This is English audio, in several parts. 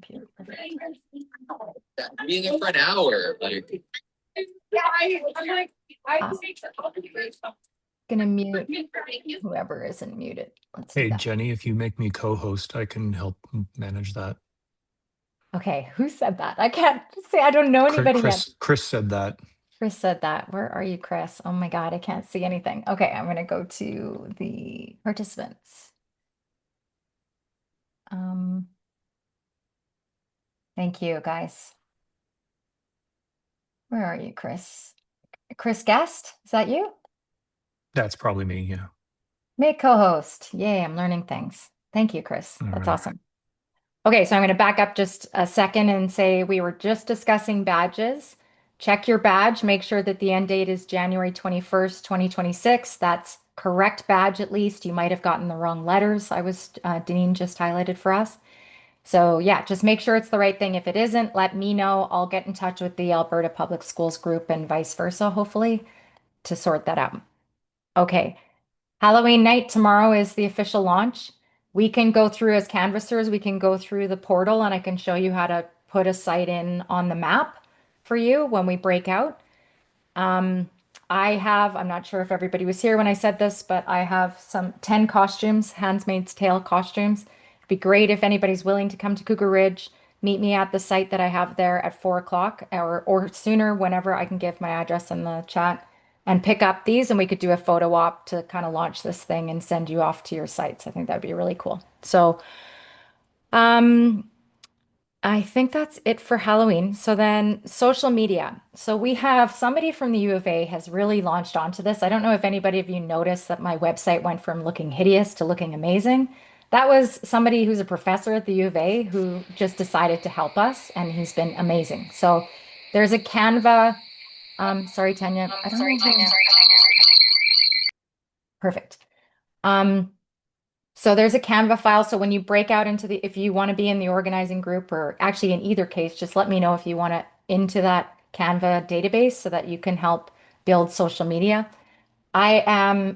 computer. Perfect. Being in for an hour, like. Yeah, I'm like, Uh, Gonna mute whoever isn't muted. Let's do Hey, that. Jenny, if you make me co-host, I can help manage that. Okay, who said that? I can't say I don't know anybody yet. Chris said that. Chris said that. Where are you, Chris? Oh my God, I can't see anything. Okay, I'm gonna go to the participants. Um, Thank you, guys. Where are you, Chris? Chris Guest? Is that you? That's probably me, yeah. Make co-host. Yay, I'm learning things. Thank you, Chris. All That's right. awesome. Okay, so I'm going to back up just a second and say we were just discussing badges. Check your badge. Make sure that the end date is January 21st, 2026. That's correct badge at least. You might have gotten the wrong letters. Deneen just highlighted for us. So yeah, just make sure it's the right thing. If it isn't, let me know. I'll get in touch with the Alberta Public Schools group and vice versa, hopefully, to sort that out. Okay. Halloween night tomorrow is the official launch. We can go through as canvassers, we can go through the portal and I can show you how to put a site in on the map for you when we break out. Um, I'm not sure if everybody was here when I said this, but I have some 10 costumes, Handmaid's Tale costumes. It'd be great if anybody's willing to come to Cougar Ridge, meet me at the site that I have there at 4 o'clock or sooner, whenever I can give my address in the chat and pick up these and we could do a photo op to kind of launch this thing and send you off to your sites. I think that'd be really cool. So, um, I think that's it for Halloween. So then social media. So we have somebody from the U of A has really launched onto this. I don't know if anybody of you noticed that my website went from looking hideous to looking amazing. That was somebody who's a professor at the U of A who just decided to help us, and he's been amazing. So there's a Canva. Sorry, Tanya. I don't know who. Perfect. Um, So there's a Canva file. So when you break out into if you want to be in the organizing group, or actually in either case, just let me know if you want to into that Canva database so that you can help build social media. I am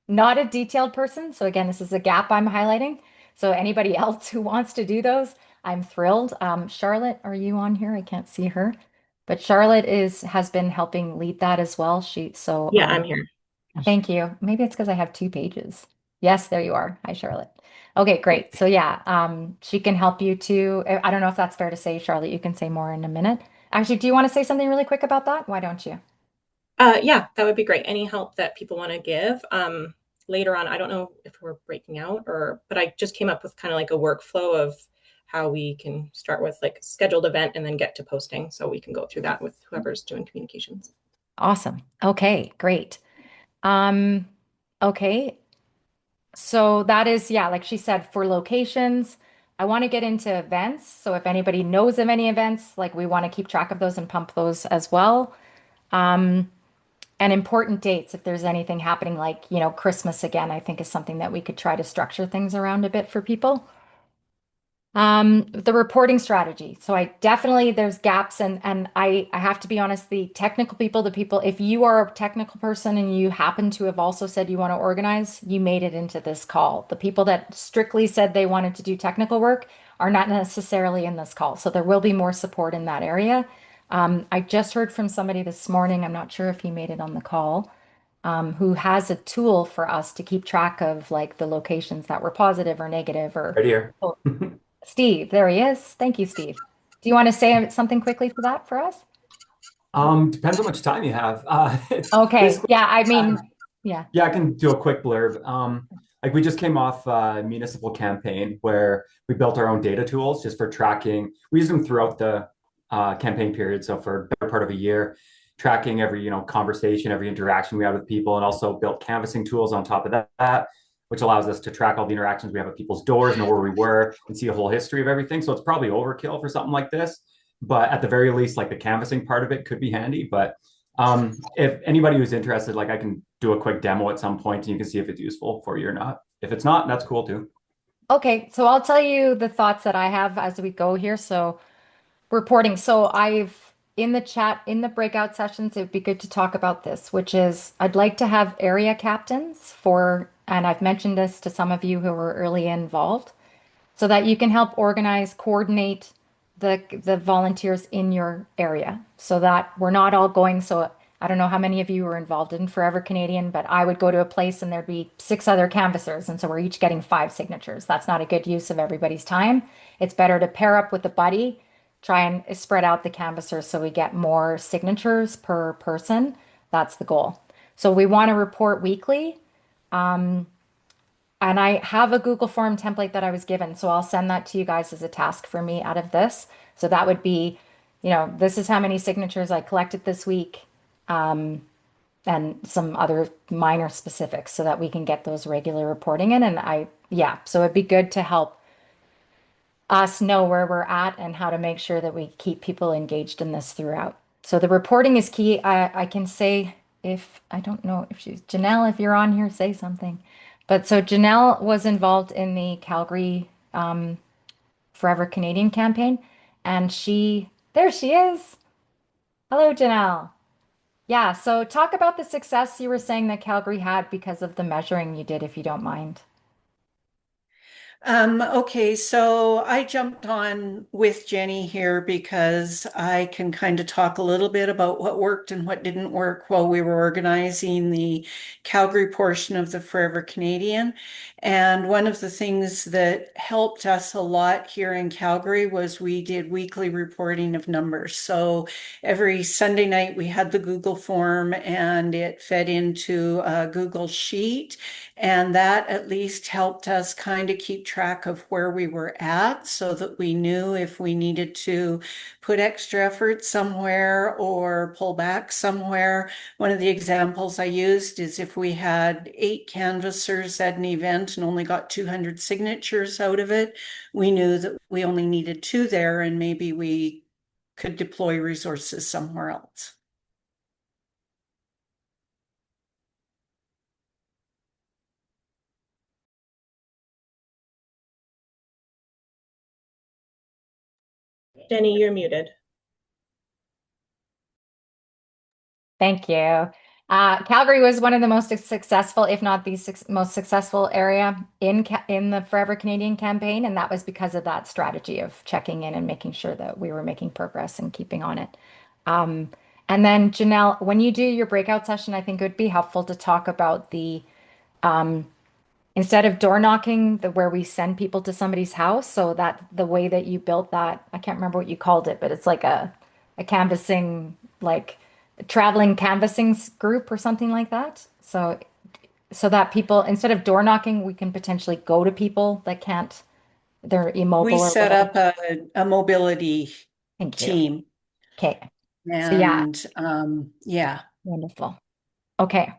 not a detailed person. So again, this is a gap I'm highlighting. So anybody else who wants to do those, I'm thrilled. Charlotte, are you on here? I can't see her, but Charlotte has been helping lead that as well. yeah, I'm here. Thank you. Maybe it's because I have two pages. Yes, there you are. Hi, Charlotte. Okay, great. So yeah, she can help you too. I don't know if that's fair to say, Charlotte. You can say more in a minute. Actually, do you want to say something really quick about that? Why don't you? Yeah, that would be great. Any help that people want to give. Later on, I don't know if we're breaking out but I just came up with kind of like a workflow of how we can start with like scheduled event and then get to posting. So we can go through that with whoever's doing communications. Awesome. Okay, great. Um, okay. So that is, yeah, like she said, for locations. I want to get into events. So if anybody knows of any events, like we want to keep track of those and pump those as well. Um, And important dates, if there's anything happening, like, Christmas again, I think is something that we could try to structure things around a bit for people. The reporting strategy. So there's gaps and I have to be honest, the technical people, if you are a technical person and you happen to have also said you want to organize, you made it into this call. The people that strictly said they wanted to do technical work are not necessarily in this call. So there will be more support in that area. I just heard from somebody this morning, I'm not sure if he made it on the call, who has a tool for us to keep track of like the locations that were positive or negative or Right here. oh, Steve, there he is. Thank you, Steve. Do you want to say something quickly for that for us? Depends how much time you have. It's Okay. basically, Yeah, I mean, yeah. yeah, I can do a quick blurb. Like we just came off a municipal campaign where we built our own data tools just for tracking. We use them throughout the campaign period. So for a better part of a year, tracking every, conversation, every interaction we had with people, and also built canvassing tools on top of that, which allows us to track all the interactions we have at people's doors, know where we were, and see a whole history of everything. So it's probably overkill for something like this. But at the very least, like the canvassing part of it could be handy. But if anybody who's interested, like I can do a quick demo at some point and you can see if it's useful for you or not. If it's not, that's cool too. Okay, so I'll tell you the thoughts that I have as we go here. So reporting. So I've in the chat, in the breakout sessions, it would be good to talk about this, which is I'd like to have area captains and I've mentioned this to some of you who were early involved. so that you can help organize, coordinate the volunteers in your area so that we're not all going. So I don't know how many of you were involved in Forever Canadian, but I would go to a place and there'd be 6 other canvassers. And so we're each getting 5 signatures. That's not a good use of everybody's time. It's better to pair up with a buddy, try and spread out the canvassers so we get more signatures per person. That's the goal. So we want to report weekly. And I have a Google form template that I was given, so I'll send that to you guys as a task for me out of this. So that would be, this is how many signatures I collected this week, and some other minor specifics so that we can get those regular reporting in. And yeah, so it'd be good to help us know where we're at and how to make sure that we keep people engaged in this throughout. So the reporting is key. I can say if I don't know if Janelle, if you're on here, say something. But so Janelle was involved in the Calgary Forever Canadian campaign, and there she is. Hello, Janelle. Yeah, so talk about the success you were saying that Calgary had because of the measuring you did, if you don't mind. Okay, so I jumped on with Jenny here because I can kind of talk a little bit about what worked and what didn't work while we were organizing the Calgary portion of the Forever Canadian. And one of the things that helped us a lot here in Calgary was we did weekly reporting of numbers. So every Sunday night we had the Google form and it fed into a Google Sheet. And that at least helped us kind of keep track of where we were at so that we knew if we needed to put extra effort somewhere or pull back somewhere. One of the examples I used is if we had 8 canvassers at an event and only got 200 signatures out of it, we knew that we only needed 2 there and maybe we could deploy resources somewhere else. Jenny, you're muted. Thank you. Calgary was one of the most successful, if not the most successful area in the Forever Canadian campaign, and that was because of that strategy of checking in and making sure that we were making progress and keeping on it. Um, and then Janelle, when you do your breakout session, I think it would be helpful to talk about the instead of door knocking, where we send people to somebody's house, so that the way that you built that, I can't remember what you called it, but it's like a canvassing, like a traveling canvassing group or something like that. So that people, instead of door knocking, we can potentially go to people that can't, they're immobile We or set whatever. up a mobility Thank you. team Okay. So yeah, and yeah. wonderful. Okay.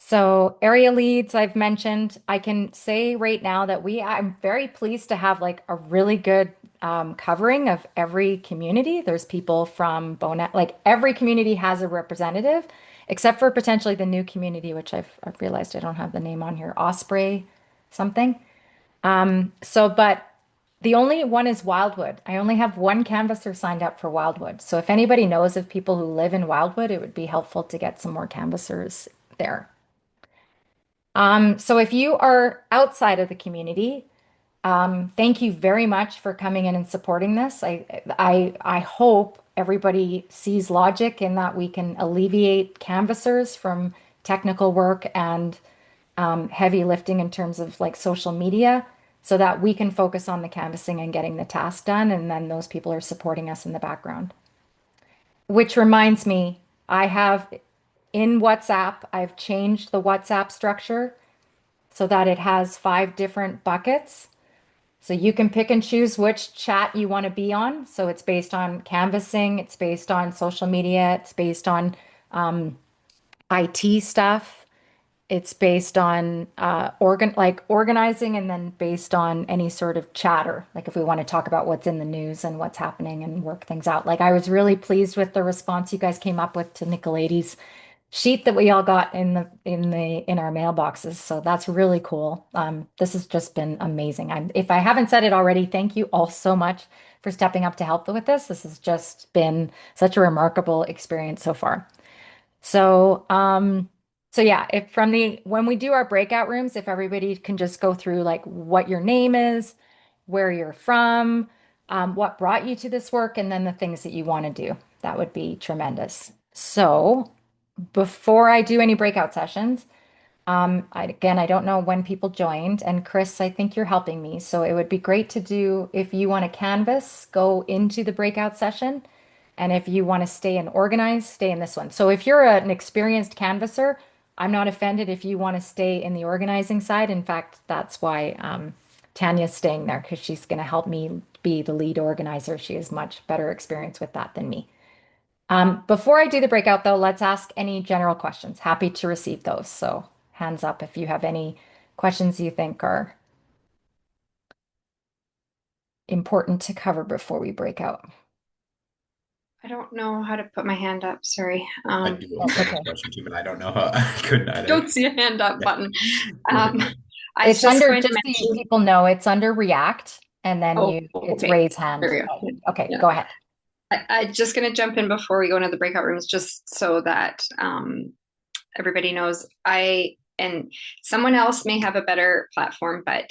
So area leads I've mentioned. I can say right now that I'm very pleased to have like a really good covering of every community. There's people from Bonet, like every community has a representative, except for potentially the new community, which I've realized I don't have the name on here, Osprey something. But the only one is Wildwood. I only have one canvasser signed up for Wildwood. So if anybody knows of people who live in Wildwood, it would be helpful to get some more canvassers there. So if you are outside of the community, thank you very much for coming in and supporting this. I hope everybody sees logic in that we can alleviate canvassers from technical work and heavy lifting in terms of like social media so that we can focus on the canvassing and getting the task done. And then those people are supporting us in the background. Which reminds me, I have in WhatsApp, I've changed the WhatsApp structure so that it has 5 different buckets. So you can pick and choose which chat you want to be on. So it's based on canvassing, it's based on social media, it's based on IT stuff, it's based on organizing, and then based on any sort of chatter. Like if we want to talk about what's in the news and what's happening and work things out. Like I was really pleased with the response you guys came up with to Nicolaides sheet that we all got in our mailboxes. So that's really cool. This has just been amazing. If I haven't said it already, thank you all so much for stepping up to help with this. This has just been such a remarkable experience so far. So yeah, when we do our breakout rooms, if everybody can just go through like what your name is, where you're from, what brought you to this work, and then the things that you want to do. That would be tremendous. So before I do any breakout sessions, I don't know when people joined, and Chris, I think you're helping me. So it would be great to do, if you want to canvas, go into the breakout session. And if you want to stay and organize, stay in this one. So if you're an experienced canvasser, I'm not offended if you want to stay in the organizing side. In fact, that's why Tanya's staying there, because she's going to help me be the lead organizer. She has much better experience with that than me. Before I do the breakout, though, let's ask any general questions. Happy to receive those. So hands up if you have any questions you think are important to cover before we break out. I don't know how to put my hand up. Sorry. I do That's have okay. a question too, but I don't know how I couldn't either. Don't see a hand up button. I was It's just under, going to just so mention. people know, it's under React, and then Oh, it's okay. raise hand. There we go. Okay, Yeah. go ahead. I just going to jump in before we go into the breakout rooms, just so that everybody knows. And someone else may have a better platform, but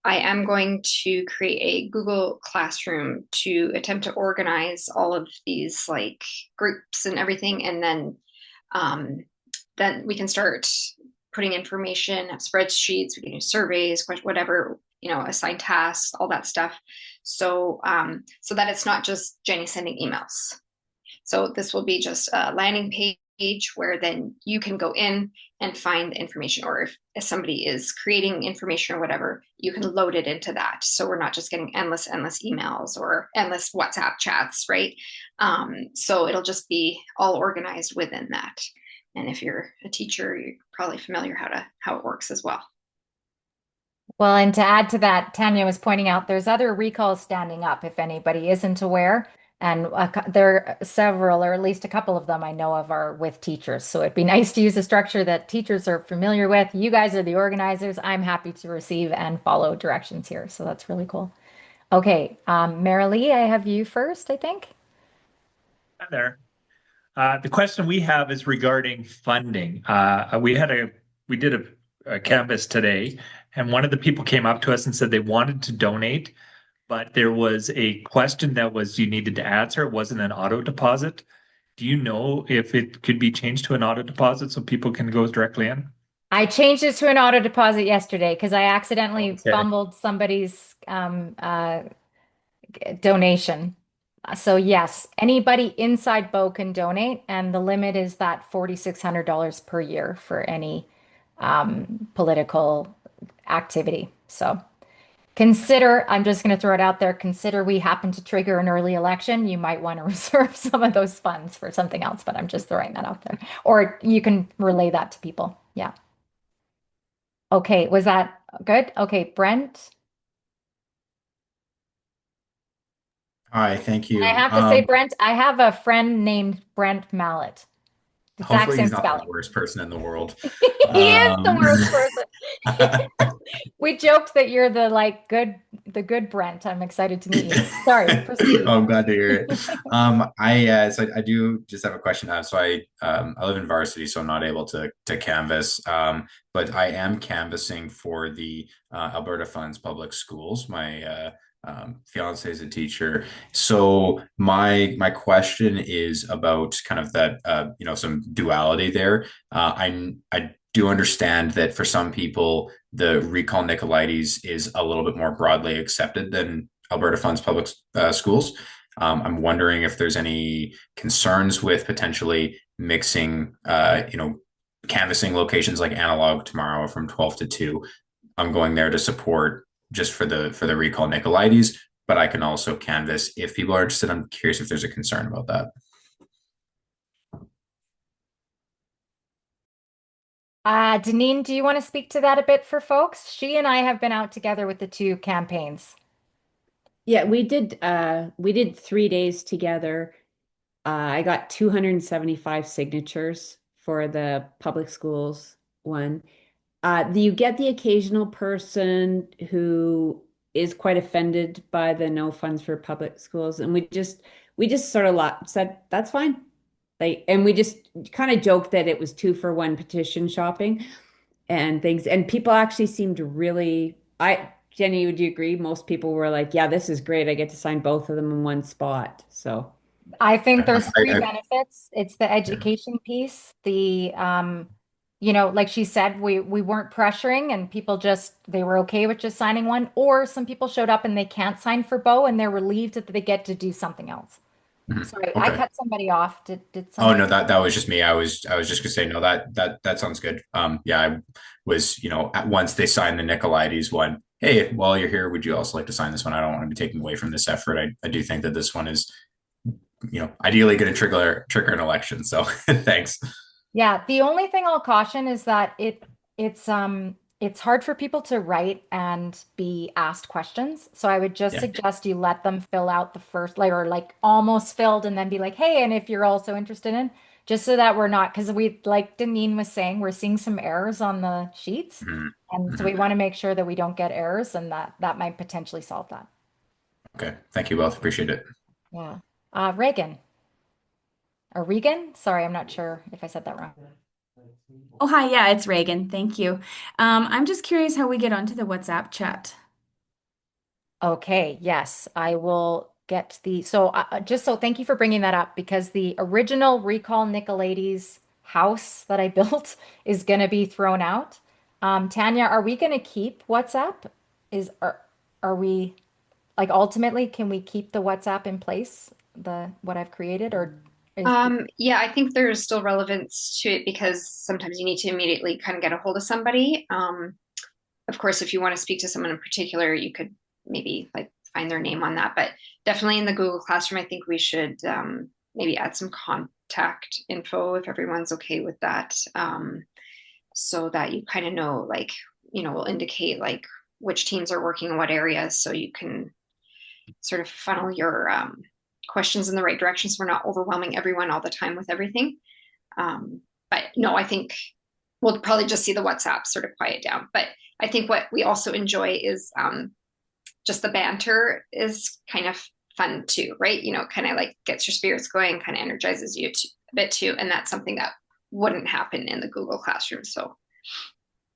I am going to create a Google Classroom to attempt to organize all of these like groups and everything, and then we can start putting information, have spreadsheets, we can do surveys, whatever, assign tasks, all that stuff. So that it's not just Jenny sending emails. So this will be just a landing page where then you can go in and find the information, or if somebody is creating information or whatever, you can load it into that. So we're not just getting endless emails or endless WhatsApp chats, right? So it'll just be all organized within that. And if you're a teacher, you're probably familiar how it works as well. Well, and to add to that, Tanya was pointing out there's other recalls standing up if anybody isn't aware. And there are several, or at least a couple of them I know of, are with teachers. So it'd be nice to use a structure that teachers are familiar with. You guys are the organizers. I'm happy to receive and follow directions here. So that's really cool. Okay, Marilee, I have you first, I think. Hi there. The question we have is regarding funding. We did a canvas today, and one of the people came up to us and said they wanted to donate, but there was a question that was you needed to answer. It wasn't an auto deposit. Do you know if it could be changed to an auto deposit so people can go directly in? I changed it to an auto deposit yesterday because I accidentally Okay. fumbled somebody's donation. So yes, anybody inside Bow can donate, and the limit is that $4,600 per year for any political activity. So consider, I'm just going to throw it out there, consider we happen to trigger an early election. You might want to reserve some of those funds for something else, but I'm just throwing that out there. Or you can relay that to people. Yeah. Okay, was that good? Okay, Brent. Hi, thank And you. I have to say, Brent, I have a friend named Brent Mallet. Exact Hopefully same he's not spelling. the worst person in the world. He is the worst person. We joked that you're the good Brent. I'm excited to meet you. Sorry, proceed. Oh, I'm glad to hear it. I do just have a question. I live in Varsity, so I'm not able to canvas. But I am canvassing for the Alberta Funds Public Schools. My fiance is a teacher, so my question is about kind of that some duality there. I do understand that for some people the recall Nicolaides is a little bit more broadly accepted than Alberta Funds Public Schools. I'm wondering if there's any concerns with potentially mixing canvassing locations like Analog tomorrow from 12 to 2. I'm going there to support just for the recall Nicolaides, but I can also canvas if people are interested. I'm curious if there's a concern about that. Deneen, do you want to speak to that a bit for folks? She and I have been out together with the two campaigns. Yeah, we did 3 days together. I got 275 signatures for the public schools one. You get the occasional person who is quite offended by the no funds for public schools, and we just sort of said that's fine. And we just kind of joked that it was 2-for-1 petition shopping and things. And people actually seemed really, Jenny, would you agree? Most people were like, yeah, this is great. I get to sign both of them in one spot. So, I think there's three I- benefits. It's the education piece, the like she said, we weren't pressuring and people just they were okay with just signing one, or some people showed up and they can't sign for Bo and they're relieved that they get to do something else. Mhm. Sorry, I Okay. cut somebody off. Did Oh somebody? no, that was just me. I was just gonna say no. That sounds good. Yeah, I was at once they signed the Nicolaides one. Hey, while you're here, would you also like to sign this one? I don't want to be taking away from this effort. I do think that this one is ideally going to trigger an election. So thanks. Yeah, the only thing I'll caution is that it's hard for people to write and be asked questions. So I would just Yeah. suggest you let them fill out the first layer, like almost filled, and then be like, hey, and if you're also interested in, just so that we're not, because we, like Deneen was saying, we're seeing some errors on the sheets. Mhm. And so we want to make sure that we don't get errors, and that might potentially solve that. Okay. Thank you both. Appreciate it. Yeah. Reagan. Or Regan? Sorry, I'm not sure if I said that wrong. Oh, hi. Yeah, it's Reagan. Thank you. I'm just curious how we get onto the WhatsApp chat. Okay, yes, I will get thank you for bringing that up because the original Recall Nicolaides house that I built is going to be thrown out. Tanya, are we going to keep WhatsApp? Are we like ultimately can we keep the WhatsApp in place, what I've created, or is Yeah, I think there's still relevance to it because sometimes you need to immediately kind of get a hold of somebody. Of course, if you want to speak to someone in particular, you could maybe like find their name on that. But definitely in the Google Classroom, I think we should maybe add some contact info if everyone's okay with that, so that you kind of know, like, will indicate like which teams are working in what areas, so you can sort of funnel your questions in the right direction, so we're not overwhelming everyone all the time with everything. But no, I think we'll probably just see the WhatsApp sort of quiet down. But I think what we also enjoy is just the banter is kind of fun too, right? Kind of like gets your spirits going, kind of energizes you a bit too. And that's something that wouldn't happen in the Google Classroom. So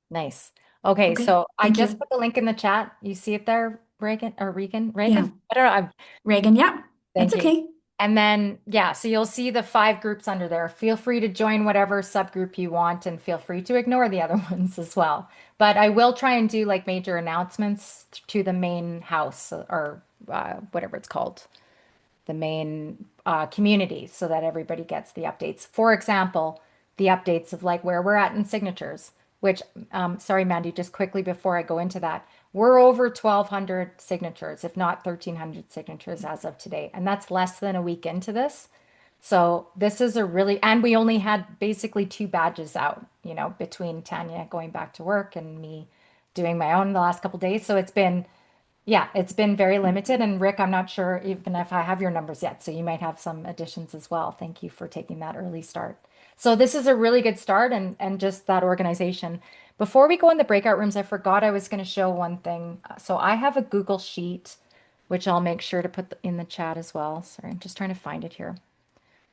nice. Okay, Okay, so I thank just you. put the link in the chat. You see it there, Reagan or Regan? Yeah. Reagan? I don't know. Reagan, yeah, Thank that's you. okay. And then, yeah, so you'll see the 5 groups under there. Feel free to join whatever subgroup you want and feel free to ignore the other ones as well. But I will try and do like major announcements to the main house or whatever it's called, the main community, so that everybody gets the updates. For example, the updates of like where we're at in signatures, which, sorry, Mandy, just quickly before I go into that, we're over 1,200 signatures, if not 1,300 signatures as of today. And that's less than a week into this. So this is and we only had basically 2 badges out, between Tanya going back to work and me doing my own the last couple of days. So it's been very limited. And Rick, I'm not sure even if I have your numbers yet. So you might have some additions as well. Thank you for taking that early start. So this is a really good start and just that organization. Before we go in the breakout rooms, I forgot I was going to show one thing. So I have a Google Sheet, which I'll make sure to put in the chat as well. Sorry, I'm just trying to find it here.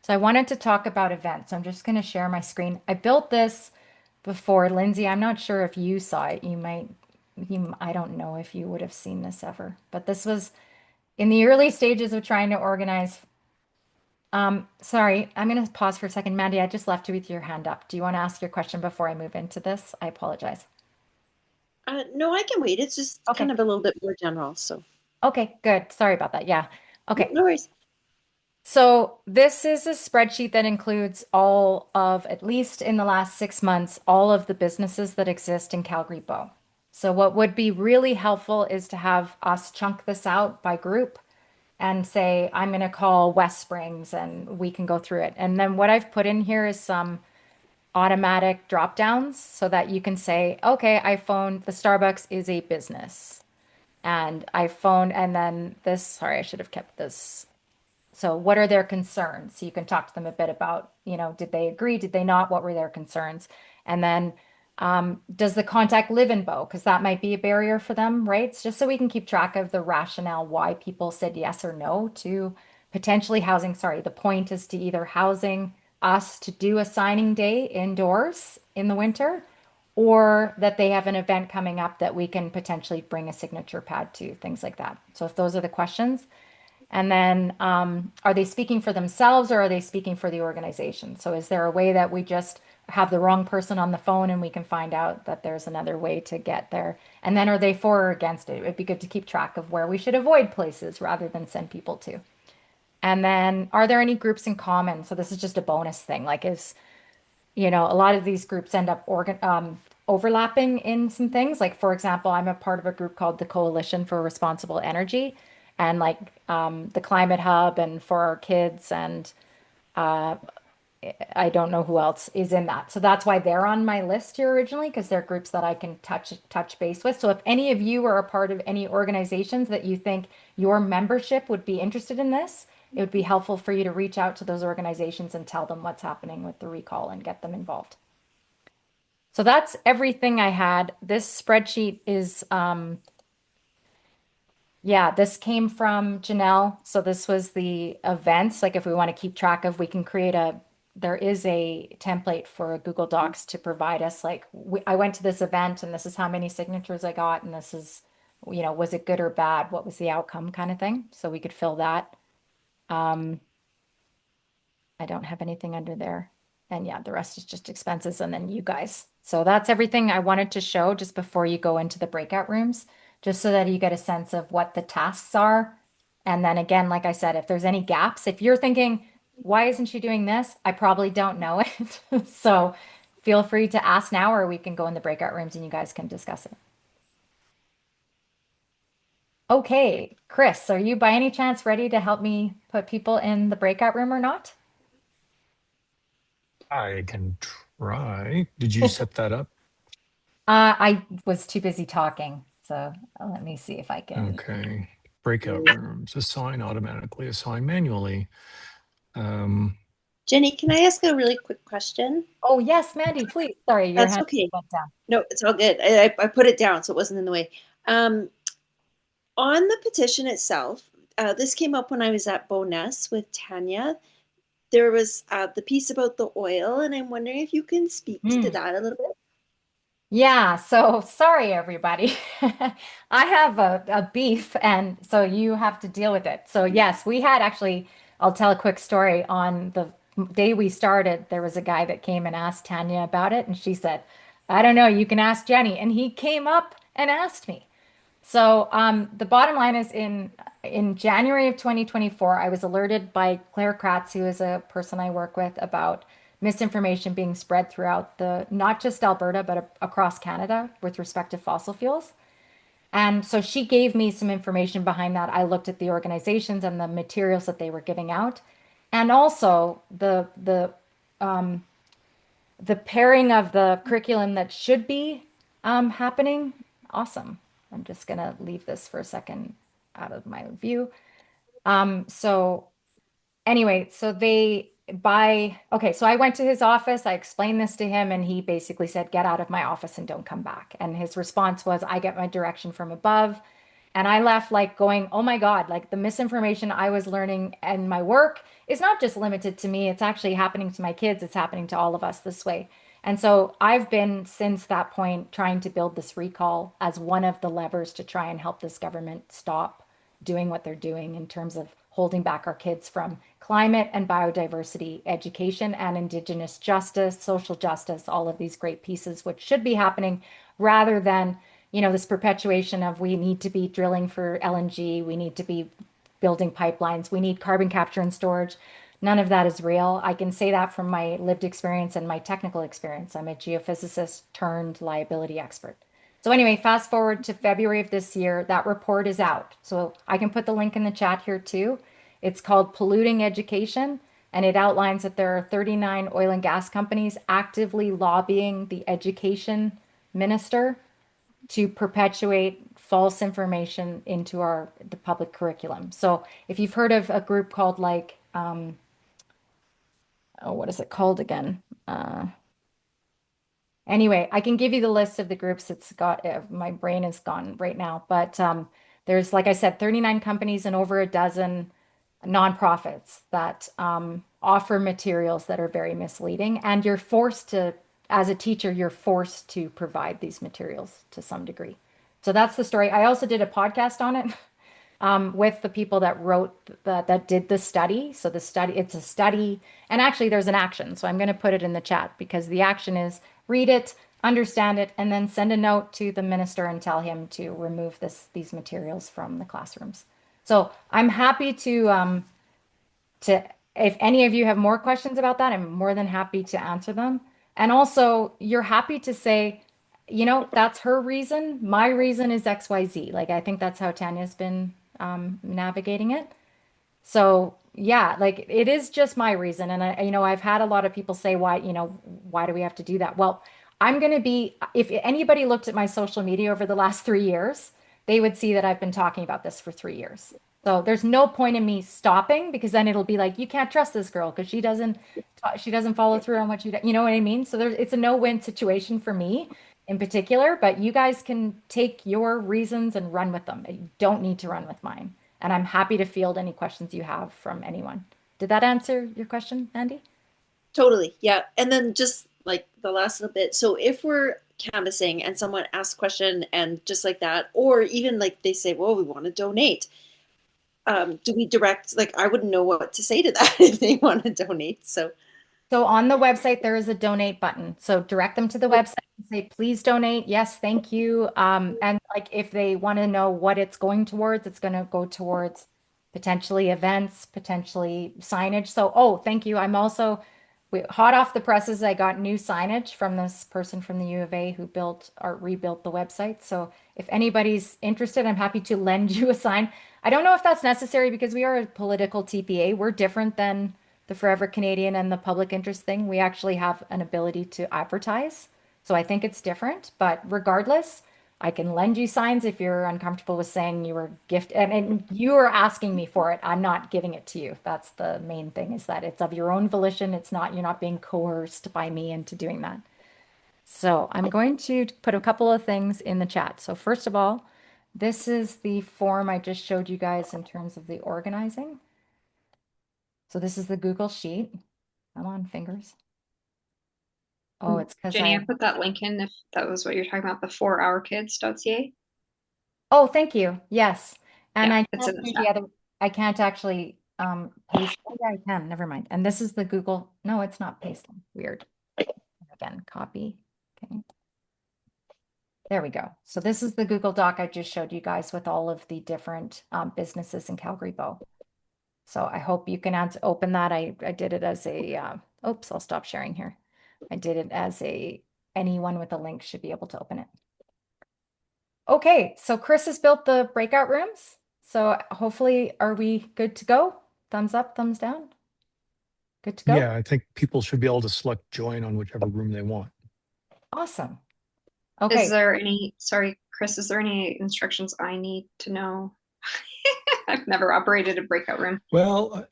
So I wanted to talk about events. I'm just going to share my screen. I built this before. Lindsay, I'm not sure if you saw it. I don't know if you would have seen this ever, but this was in the early stages of trying to organize. Sorry, I'm going to pause for a second. Mandy, I just left you with your hand up. Do you want to ask your question before I move into this? I apologize. No, I can wait. It's just Okay. kind of a little bit more general. So, Okay, good. Sorry about that. Yeah. Okay. no worries. So this is a spreadsheet that includes all of, at least in the last 6 months, all of the businesses that exist in Calgary Bow. So what would be really helpful is to have us chunk this out by group and say, I'm going to call West Springs and we can go through it. And then what I've put in here is some automatic drop downs so that you can say, okay, I phoned the Starbucks is a business. And and then this, sorry, I should have kept this. So what are their concerns? So you can talk to them a bit about, did they agree? Did they not? What were their concerns? And then does the contact live in Bow? Because that might be a barrier for them, right? It's just so we can keep track of the rationale why people said yes or no to potentially housing. Sorry, the point is to either housing us to do a signing day indoors in the winter, or that they have an event coming up that we can potentially bring a signature pad to, things like that. So if those are the questions. And then are they speaking for themselves or are they speaking for the organization? So is there a way that we just have the wrong person on the phone and we can find out that there's another way to get there? And then are they for or against it? It'd be good to keep track of where we should avoid places rather than send people to. And then are there any groups in common? So this is just a bonus thing. Like a lot of these groups end up overlapping in some things. Like, for example, I'm a part of a group called the Coalition for Responsible Energy, and like the Climate Hub and For Our Kids, and I don't know who else is in that. So that's why they're on my list here originally, because they're groups that I can touch base with. So if any of you are a part of any organizations that you think your membership would be interested in this, it would be helpful for you to reach out to those organizations and tell them what's happening with the recall and get them involved. So that's everything I had. This spreadsheet is, this came from Janelle. So this was the events. Like if we want to keep track of, we can create there is a template for Google Docs to provide us like, I went to this event and this is how many signatures I got. And this is, was it good or bad? What was the outcome kind of thing? So we could fill that. I don't have anything under there. And yeah, the rest is just expenses and then you guys. So that's everything I wanted to show just before you go into the breakout rooms, just so that you get a sense of what the tasks are. And then again, like I said, if there's any gaps, if you're thinking, why isn't she doing this? I probably don't know it. So feel free to ask now, or we can go in the breakout rooms and you guys can discuss it. Okay, Chris, are you by any chance ready to help me put people in the breakout room or not? I can try. Did you set that up? I was too busy talking, so let me see if I can. Okay. Breakout rooms, assign automatically, assign manually. Jenny, can I ask a really quick question? Oh, yes, Mandy, please. Sorry, your That's hand okay. went down. No, it's all good. I put it down so it wasn't in the way. On the petition itself, this came up when I was at Bowness with Tanya. There was the piece about the oil, and I'm wondering if you can speak to that a little bit. Yeah, so sorry, everybody. I have a beef, and so you have to deal with it. So yes, we had actually, I'll tell a quick story. On the day we started, there was a guy that came and asked Tanya about it, and she said, I don't know, you can ask Jenny. And he came up and asked me. So the bottom line is in January of 2024, I was alerted by Claire Kratz, who is a person I work with, about misinformation being spread throughout not just Alberta, but across Canada with respect to fossil fuels. And so she gave me some information behind that. I looked at the organizations and the materials that they were giving out, and also the pairing of the curriculum that should be happening. Awesome. I'm just going to leave this for a second out of my view. So anyway, so so I went to his office, I explained this to him, and he basically said, get out of my office and don't come back. And his response was, I get my direction from above. And I left like going, oh my God, like the misinformation I was learning in my work is not just limited to me. It's actually happening to my kids. It's happening to all of us this way. And so I've been, since that point, trying to build this recall as one of the levers to try and help this government stop doing what they're doing in terms of holding back our kids from climate and biodiversity education and Indigenous justice, social justice, all of these great pieces, which should be happening, rather than, this perpetuation of we need to be drilling for LNG, we need to be building pipelines, we need carbon capture and storage. None of that is real. I can say that from my lived experience and my technical experience. I'm a geophysicist turned liability expert. So anyway, fast forward to February of this year, that report is out. So I can put the link in the chat here too. It's called Polluting Education, and it outlines that there are 39 oil and gas companies actively lobbying the education minister to perpetuate false information into the public curriculum. So if you've heard of a group called what is it called again? Anyway, I can give you the list of the groups. It's got, my brain is gone right now, but there's, like I said, 39 companies and over a dozen nonprofits that offer materials that are very misleading, and you're forced to as a teacher, you're forced to provide these materials to some degree. So that's the story. I also did a podcast on it with the people that wrote that did the study. So the study, it's a study, and actually there's an action. So I'm going to put it in the chat because the action is read it, understand it, and then send a note to the minister and tell him to remove these materials from the classrooms. So I'm happy to if any of you have more questions about that, I'm more than happy to answer them. And also, you're happy to say, you know, that's her reason. My reason is XYZ. Like, I think that's how Tanya's been navigating it. So, yeah, like it is just my reason. And I've had a lot of people say, why do we have to do that? Well, I'm going to be, if anybody looked at my social media over the last 3 years, they would see that I've been talking about this for 3 years. So there's no point in me stopping because then it'll be like, you can't trust this girl because she doesn't follow through on what you know what I mean? So it's a no-win situation for me in particular, but you guys can take your reasons and run with them. You don't need to run with mine. And I'm happy to field any questions you have from anyone. Did that answer your question, Andy? Totally. Yeah. And then just like the last little bit. So if we're canvassing and someone asks a question and just like that, or even like they say, well, we want to donate. Do we direct, like, I wouldn't know what to say to that if they want to donate. So on the website, there is a donate button. So direct them to the website and say, please donate. Yes, thank you. And like if they want to know what it's going towards, it's going to go towards potentially events, potentially signage. So, thank you. I'm also hot off the presses. I got new signage from this person from the U of A who rebuilt the website. So if anybody's interested, I'm happy to lend you a sign. I don't know if that's necessary because we are a political TPA. We're different than the Forever Canadian and the public interest thing. We actually have an ability to advertise. So I think it's different, but regardless, I can lend you signs if you're uncomfortable with saying you were gifted and you are asking me for it. I'm not giving it to you. That's the main thing, is that it's of your own volition. You're not being coerced by me into doing that. So I'm going to put a couple of things in the chat. So first of all, this is the form I just showed you guys in terms of the organizing. So this is the Google Sheet. Come on, fingers. Oh, it's because Jenny, I put that link in if that was what you're talking about, the 4ourkids.ca. Oh, thank you. Yes. And Yeah, I it's can't in the do chat. the other, I can't actually paste. Oh, yeah, I can. Never mind. And this is the Google. No, it's not paste. Weird. Again, copy. Okay. There we go. So this is the Google Doc I just showed you guys with all of the different businesses in Calgary Bow. So I hope you can open that. I did it as a, oops, I'll stop sharing here. I did it as anyone with a link should be able to open it. Okay, so Chris has built the breakout rooms. So hopefully, are we good to go? Thumbs up, thumbs down? Good to go? Yeah, I think people should be able to select join on whichever room they want. Awesome. Okay. Sorry, Chris, is there any instructions I need to know? I've never operated a breakout room. Well,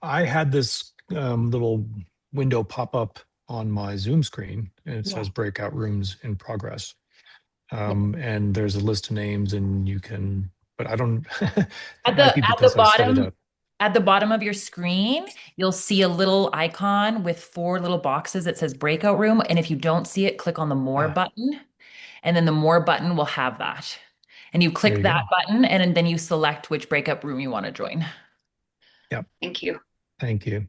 I had this little window pop up on my Zoom screen and it says breakout rooms in progress. And there's a list of names and you can, but I don't, At the bottom of your screen, you'll see a little icon with 4 little boxes that says breakout room. And if you don't see it, click on the more button. And then the more button will have that. And you click that button and then you select which breakout room you want to join. Yep. Thank you. Thank you.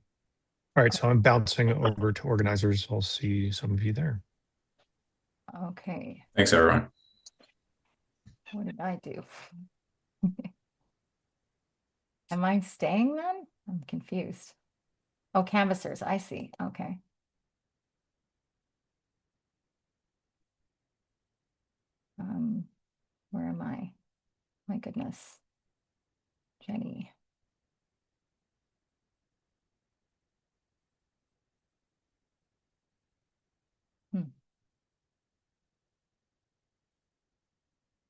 All right, so I'm bouncing over to organizers. I'll see some of you there. Okay. Thanks, everyone. What did I do? Am I staying then? I'm confused. Oh, canvassers, I see. Okay. Where am I? My goodness. Jenny.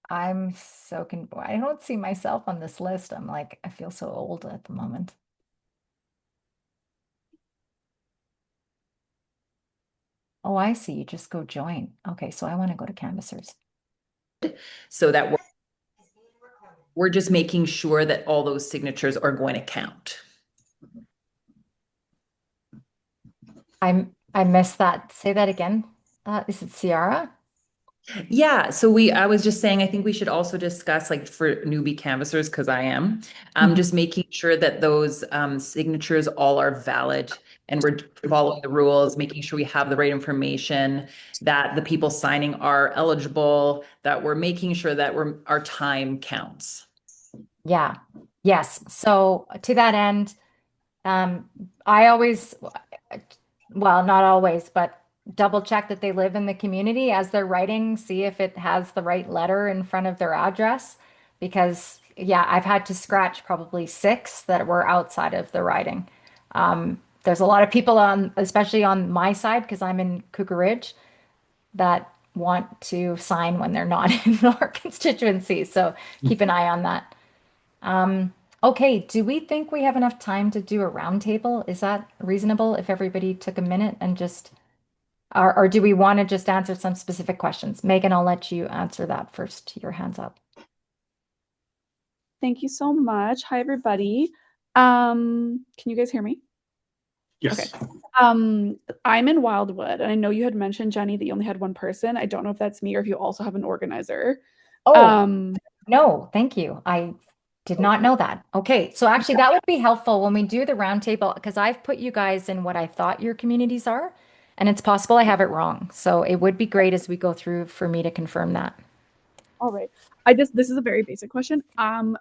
I'm so I don't see myself on this list. I'm like, I feel so old at the moment. Oh, I see. You just go join. Okay, so I want to go to canvassers. So that we're just making sure that all those signatures are going to count. I missed that. Say that again. Is it Ciara? Yeah, so I was just saying, I think we should also discuss, like, for newbie canvassers, because I am, just making sure that those signatures all are valid and we're following the rules, making sure we have the right information, that the people signing are eligible, that we're making sure that our time counts. Yeah. Yes. So to that end, I always, well, not always, but double check that they live in the community as they're writing, see if it has the right letter in front of their address. Because, yeah, I've had to scratch probably 6 that were outside of the writing. There's a lot of people on, especially on my side, because I'm in Cougar Ridge, that want to sign when they're not in our constituency. So keep an eye on that. Okay, do we think we have enough time to do a roundtable? Is that reasonable if everybody took a minute and just, or do we want to just answer some specific questions? Megan, I'll let you answer that first. Your hand's up. Thank you so much. Hi, everybody. Can you guys hear me? Yes. Okay. I'm in Wildwood, and I know you had mentioned, Jenny, that you only had one person. I don't know if that's me or if you also have an organizer. Oh, no, thank you. I did not know that. Okay, so actually that would be helpful when we do the roundtable, because I've put you guys in what I thought your communities are, and it's possible I have it wrong. So it would be great as we go through for me to confirm that. All right. This is a very basic question.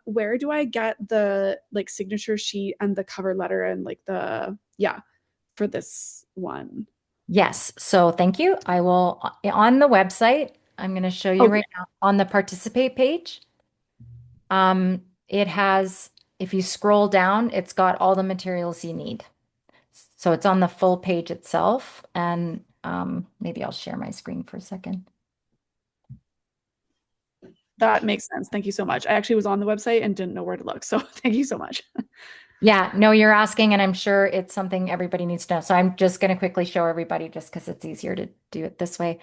Where do I get the like signature sheet and the cover letter and like for this one? Yes, so thank you. I will, on the website, I'm going to show you right now on the participate page. It has, if you scroll down, it's got all the materials you need. So it's on the full page itself. And maybe I'll share my screen for a second. That makes sense. Thank you so much. I actually was on the website and didn't know where to look. So thank you so much. Yeah, no, you're asking, and I'm sure it's something everybody needs to know. So I'm just going to quickly show everybody just because it's easier to do it this way.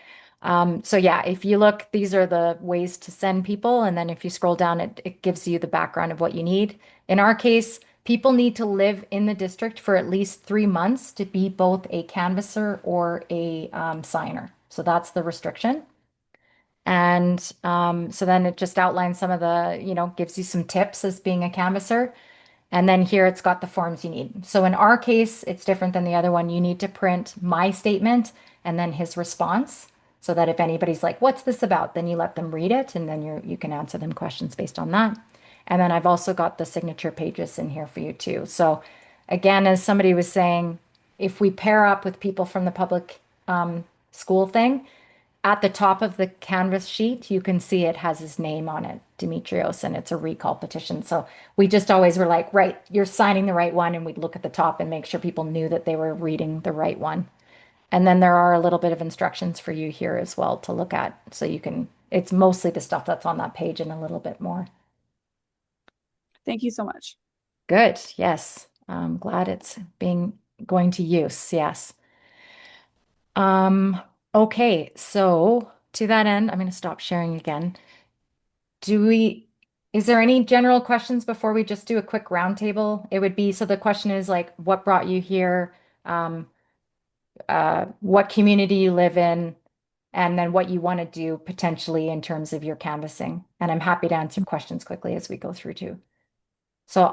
So yeah, if you look, these are the ways to send people. And then if you scroll down, it gives you the background of what you need. In our case, people need to live in the district for at least 3 months to be both a canvasser or a signer. So that's the restriction. And so then it just outlines some of the, gives you some tips as being a canvasser. And then here it's got the forms you need. So in our case, it's different than the other one. You need to print my statement and then his response, so that if anybody's like, what's this about? Then you let them read it, and then you can answer them questions based on that. And then I've also got the signature pages in here for you too. So again, as somebody was saying, if we pair up with people from the public school thing, at the top of the canvas sheet, you can see it has his name on it, Demetrios, and it's a recall petition. So we just always were like, right, you're signing the right one, and we'd look at the top and make sure people knew that they were reading the right one. And then there are a little bit of instructions for you here as well to look at. So you can, it's mostly the stuff that's on that page and a little bit more. Thank you so much. Good. Yes. I'm glad it's going to use. Yes. Okay, so to that end, I'm going to stop sharing again. Is there any general questions before we just do a quick roundtable? It would be, so the question is like, what brought you here? What community you live in, and then what you want to do potentially in terms of your canvassing. And I'm happy to answer questions quickly as we go through too. So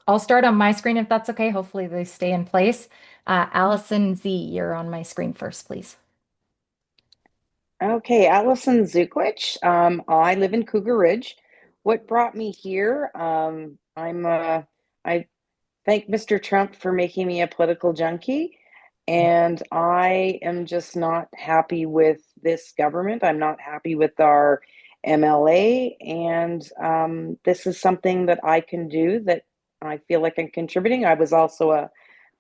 I'll start on my screen if that's okay. Hopefully they stay in place. Allison Z, you're on my screen first, please. Okay, Allison Zukwich. I live in Cougar Ridge. What brought me here? I thank Mr. Trump for making me a political junkie, and I am just not happy with this government. I'm not happy with our MLA, and this is something that I can do that I feel like I'm contributing. I was also a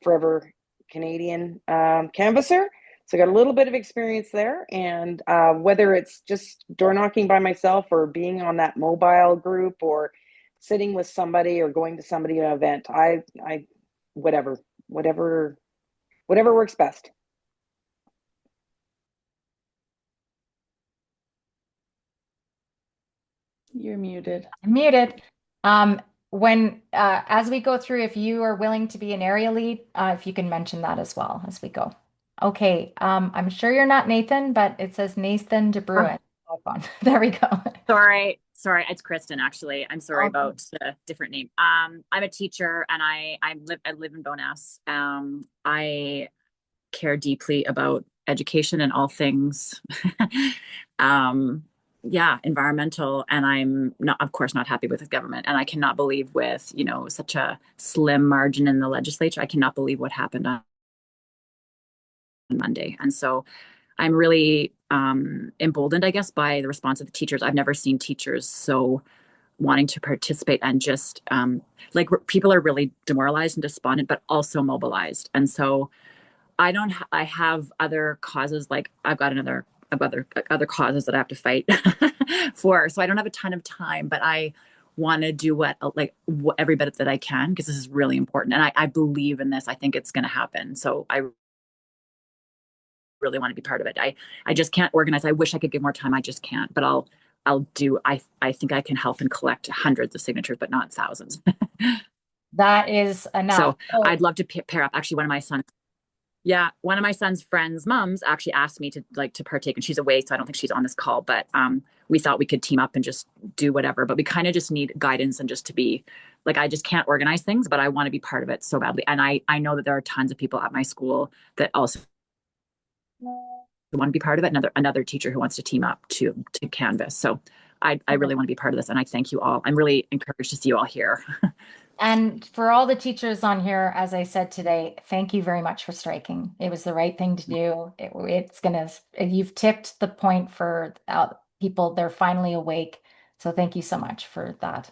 forever Canadian canvasser. So I got a little bit of experience there, and whether it's just door knocking by myself or being on that mobile group or sitting with somebody or going to somebody at an event, whatever works best. You're muted. I'm muted. As we go through, if you are willing to be an area lead, if you can mention that as well as we go. Okay, I'm sure you're not Nathan, but it says Nathan DeBruin. There we go. Sorry, it's Kristen actually. I'm sorry Okay. about the different name. I'm a teacher and I live in Bowness. I care deeply about education and all things environmental, and I'm not, of course, not happy with the government, and I cannot believe with, such a slim margin in the legislature, I cannot believe what happened on Monday. And so I'm really emboldened, I guess, by the response of the teachers. I've never seen teachers so wanting to participate, and just people are really demoralized and despondent, but also mobilized. And so I have other causes, like I've got other causes that I have to fight for. So I don't have a ton of time, but I want to do what every bit that I can, because this is really important. And I believe in this. I think it's going to happen. So I really want to be part of it. I just can't organize. I wish I could give more time. I just can't, but I'll do. I think I can help and collect hundreds of signatures, but not thousands. That is enough. So I'd love to pair up. Actually, one of my son's friends' moms actually asked me to partake, and she's away, so I don't think she's on this call, but we thought we could team up and just do whatever. But we kind of just need guidance, and just to be I just can't organize things, but I want to be part of it so badly. And I know that there are tons of people at my school that also want to be part of it. Another teacher who wants to team up to canvas. So I really want to be part of this, and I thank you all. I'm really encouraged to see you all here. And for all the teachers on here, as I said today, thank you very much for striking. It was the right thing to do. You've tipped the point for people. They're finally awake. So thank you so much for that.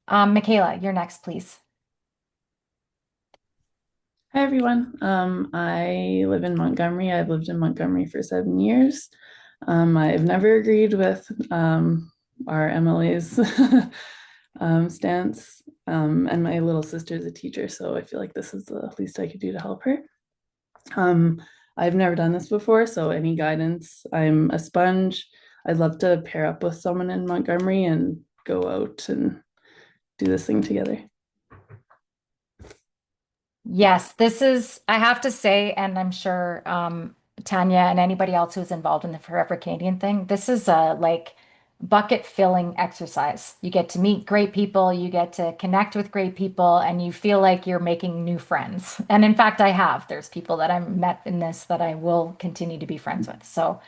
Michaela, you're next, please. Hi, everyone. I live in Montgomery. I've lived in Montgomery for 7 years. I've never agreed with our MLA's stance. And my little sister's a teacher, so I feel like this is the least I could do to help her. I've never done this before, so any guidance. I'm a sponge. I'd love to pair up with someone in Montgomery and go out and do this thing together. Yes, I have to say, and I'm sure Tanya and anybody else who's involved in the Forever Canadian thing, this is a bucket filling exercise. You get to meet great people, you get to connect with great people, and you feel like you're making new friends. And in fact, I have. There's people that I've met in this that I will continue to be friends with. So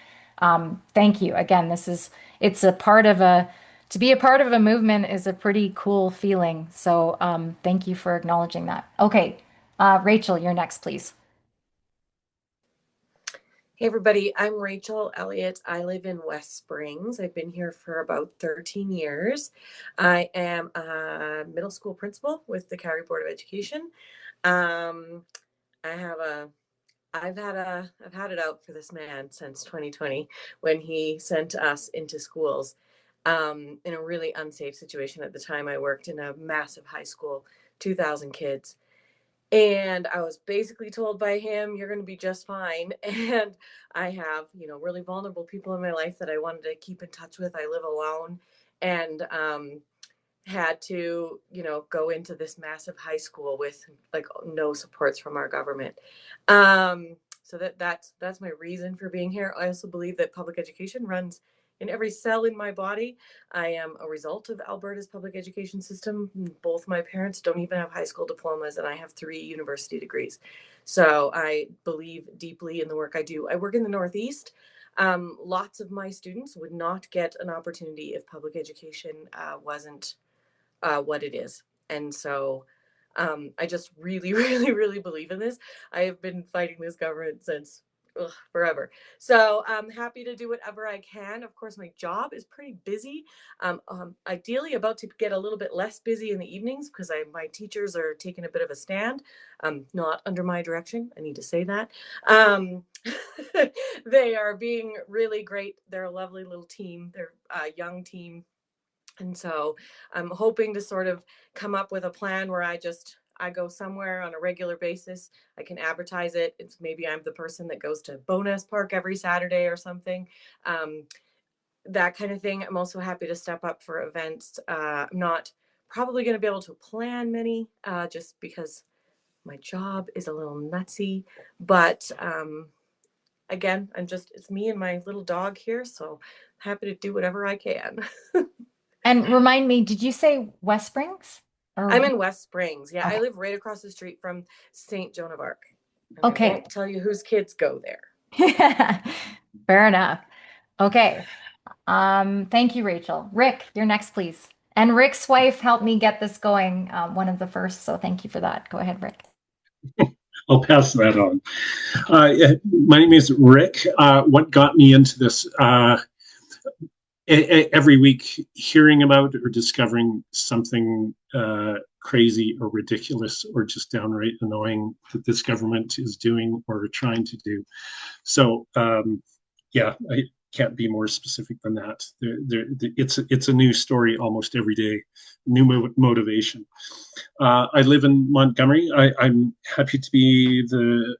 thank you. Again, to be a part of a movement is a pretty cool feeling. So thank you for acknowledging that. Okay, Rachel, you're next, please. Hey everybody, I'm Rachel Elliott. I live in West Springs. I've been here for about 13 years. I am a middle school principal with the Calgary Board of Education. I've had it out for this man since 2020 when he sent us into schools in a really unsafe situation. At the time, I worked in a massive high school, 2,000 kids. And I was basically told by him, you're going to be just fine. And I have, really vulnerable people in my life that I wanted to keep in touch with. I live alone and had to, go into this massive high school with no supports from our government. So that's my reason for being here. I also believe that public education runs in every cell in my body. I am a result of Alberta's public education system. Both my parents don't even have high school diplomas, and I have 3 university degrees. So I believe deeply in the work I do. I work in the Northeast. Lots of my students would not get an opportunity if public education wasn't what it is. And so I just really, really, really believe in this. I have been fighting this government since forever. So I'm happy to do whatever I can. Of course, my job is pretty busy. Ideally about to get a little bit less busy in the evenings because my teachers are taking a bit of a stand. Not under my direction. I need to say that. They are being really great. They're a lovely little team. They're a young team. And so I'm hoping to sort of come up with a plan where I go somewhere on a regular basis. I can advertise it. Maybe I'm the person that goes to Bowness Park every Saturday or something, that kind of thing. I'm also happy to step up for events. I'm not probably going to be able to plan many just because my job is a little nutsy, but again, it's me and my little dog here, so happy to do whatever I can. And remind me, did you say West Springs? I'm in West Springs. Yeah, I live right across the street from St. Joan of Arc. And I Okay. won't tell you whose kids go there. Fair enough. Okay. Thank you, Rachel. Rick, you're next, please. And Rick's wife helped me get this going, one of the first, so thank you for that. Go ahead, Rick. I'll pass that on. My name is Rick. What got me into this? Every week, hearing about or discovering something crazy or ridiculous or just downright annoying that this government is doing or trying to do. So, yeah, I can't be more specific than that. It's a new story almost every day, new motivation. I live in Montgomery. I'm happy to be the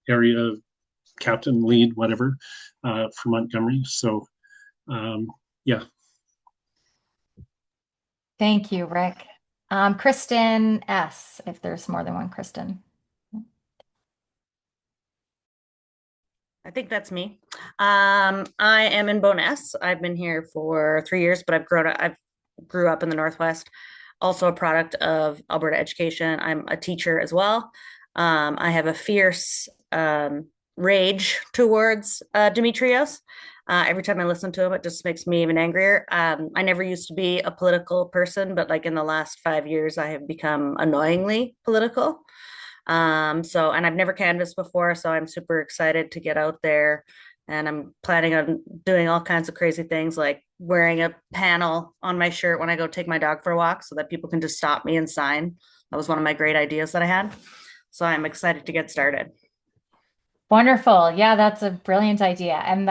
area captain, lead, whatever, for Montgomery. So, yeah. Thank you, Rick. Kristen S., if there's more than one Kristen. I think that's me. I am in Bowness. I've been here for 3 years, but I grew up in the Northwest. Also a product of Alberta education. I'm a teacher as well. I have a fierce rage towards Demetrios. Every time I listen to him, it just makes me even angrier. I never used to be a political person, but like in the last 5 years, I have become annoyingly political. And I've never canvassed before, so I'm super excited to get out there. And I'm planning on doing all kinds of crazy things like wearing a panel on my shirt when I go take my dog for a walk so that people can just stop me and sign. That was one of my great ideas that I had. So I'm excited to get started. Wonderful. Yeah, that's a brilliant idea. And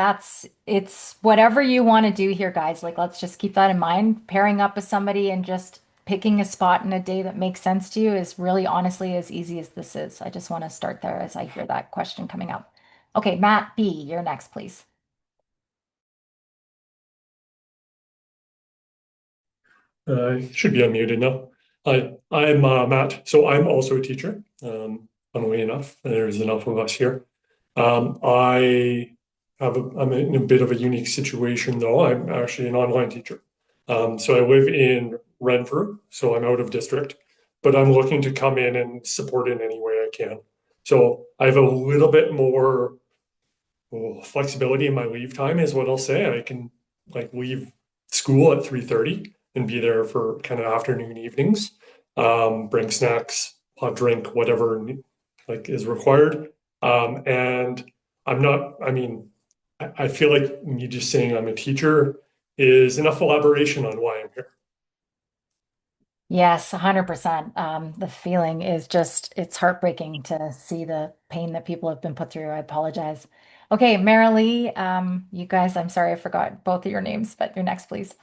it's whatever you want to do here, guys. Like, let's just keep that in mind. Pairing up with somebody and just picking a spot in a day that makes sense to you is really honestly as easy as this is. I just want to start there as I hear that question coming up. Okay, Matt B., you're next, please. Should be unmuted now. Hi, I'm Matt. So I'm also a teacher, funnily enough. There's enough of us here. I'm in a bit of a unique situation though. I'm actually an online teacher. So I live in Renfrew, so I'm out of district, but I'm looking to come in and support in any way I can. So I have a little bit more flexibility in my leave time is what I'll say. I can like leave school at 3:30 and be there for kind of afternoon evenings, bring snacks, hot drink, whatever like is required. And I feel like me just saying I'm a teacher is enough elaboration on why I'm here. Yes, 100%. The feeling is just, it's heartbreaking to see the pain that people have been put through. I apologize. Okay, Marilee, you guys, I'm sorry I forgot both of your names, but you're next, please.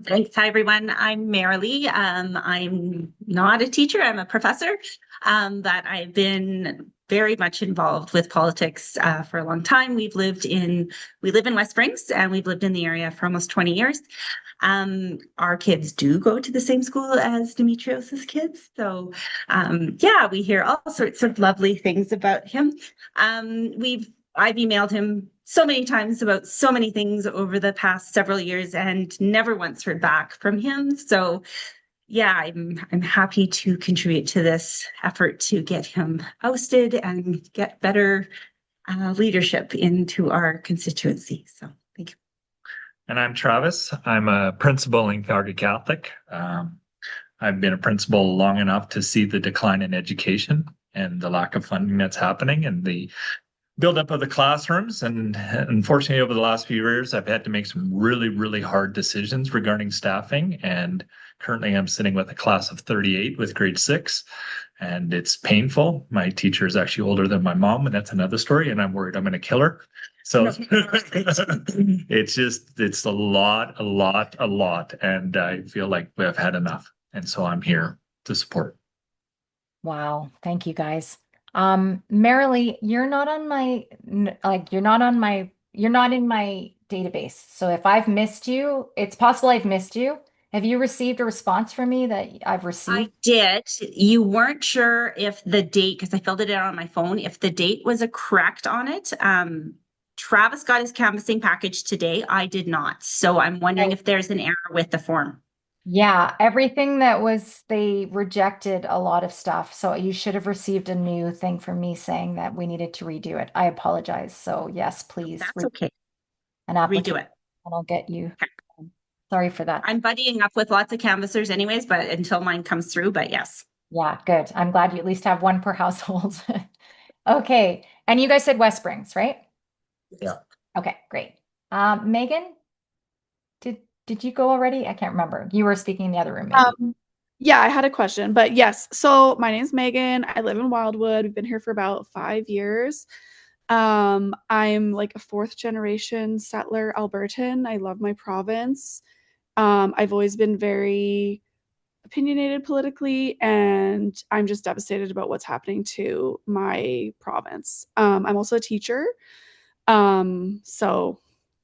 Thanks. Hi, everyone. I'm Marilee. I'm not a teacher. I'm a professor, but I've been very much involved with politics for a long time. We live in West Springs, and we've lived in the area for almost 20 years. Our kids do go to the same school as Demetrios's kids. So yeah, we hear all sorts of lovely things about him. I've emailed him so many times about so many things over the past several years and never once heard back from him. So yeah, I'm happy to contribute to this effort to get him ousted and get better leadership into our constituency. So thank you. And I'm Travis. I'm a principal in Calgary Catholic. I've been a principal long enough to see the decline in education and the lack of funding that's happening and the buildup of the classrooms. And unfortunately, over the last few years, I've had to make some really, really hard decisions regarding staffing. And currently, I'm sitting with a class of 38 with grade 6. And it's painful. My teacher is actually older than my mom, and that's another story. And I'm worried I'm going to kill her. So it's a lot. And I feel like we've had enough. And so I'm here to support. Wow. Thank you, guys. Marilee, you're not in my database. So if I've missed you, it's possible I've missed you. Have you received a response from me that I've I received? did. You weren't sure if the date, because I filled it out on my phone, if the date was a correct on it. Travis got his canvassing package today. I did not. So I'm wondering if there's an error with the form. Yeah, everything that was, they rejected a lot of stuff. So you should have received a new thing from me saying that we needed to redo it. I apologize. So yes, please. That's okay. An Redo application it. and I'll get you. Sorry for that. I'm buddying up with lots of canvassers anyways, but until mine comes through, but yes. Yeah, good. I'm glad you at least have one per household. Okay. And you guys said West Springs, right? Yeah. Okay, great. Megan, did you go already? I can't remember. You were speaking in the other room, maybe. Yeah, I had a question, but yes. So my name's Megan. I live in Wildwood. We've been here for about 5 years. I'm like a fourth generation settler Albertan. I love my province. I've always been very opinionated politically, and I'm just devastated about what's happening to my province. I'm also a teacher. So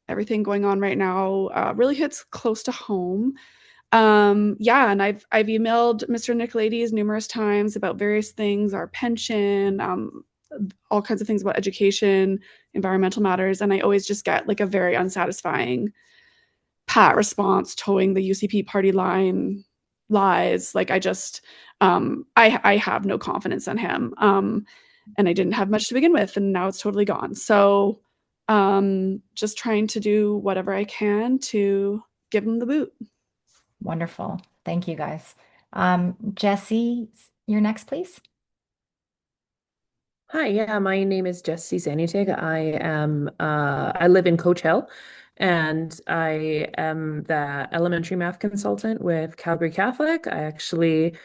everything going on right now really hits close to home. Yeah, and I've emailed Mr. Nicolaides numerous times about various things, our pension, all kinds of things about education, environmental matters, and I always just get like a very unsatisfying pat response, towing the UCP party line, lies. Like I just I have no confidence in him. And I didn't have much to begin with, and now it's totally gone. So just trying to do whatever I can to give him the boot. Wonderful. Thank you, guys. Jesse, you're next, please. Hi, yeah, my name is Jessie Zanutig. I live in Coach Hill, and I am the elementary math consultant with Calgary Catholic. I actually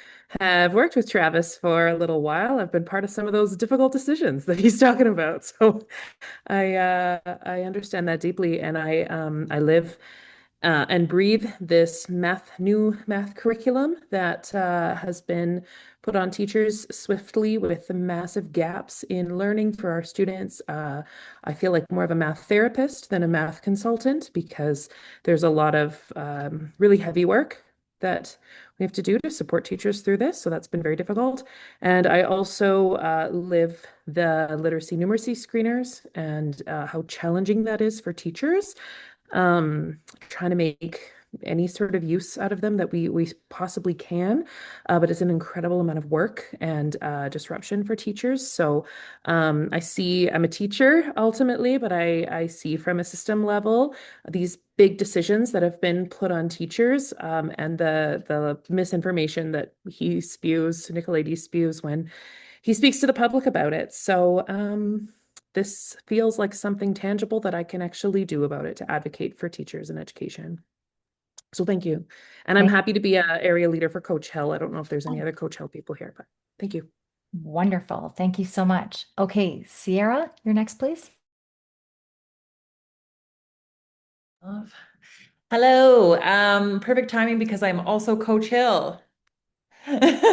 have worked with Travis for a little while. I've been part of some of those difficult decisions that he's talking about. So I understand that deeply, and I live and breathe this new math curriculum that has been put on teachers swiftly with the massive gaps in learning for our students. I feel like more of a math therapist than a math consultant because there's a lot of really heavy work that we have to do to support teachers through this. So that's been very difficult. And I also live the literacy numeracy screeners and how challenging that is for teachers. Trying to make any sort of use out of them that we possibly can, but it's an incredible amount of work and disruption for teachers. So I'm a teacher ultimately, but I see from a system level these big decisions that have been put on teachers, and the misinformation that Nicolaides spews when he speaks to the public about it. So this feels like something tangible that I can actually do about it to advocate for teachers in education. So thank you. And I'm happy to be an area leader for Coach Hill. I don't know if there's any other Coach Hill people here, but thank you. Wonderful. Thank you so much. Okay, Sierra, you're next, please. Hello. Perfect timing because I'm also Coach Hill. I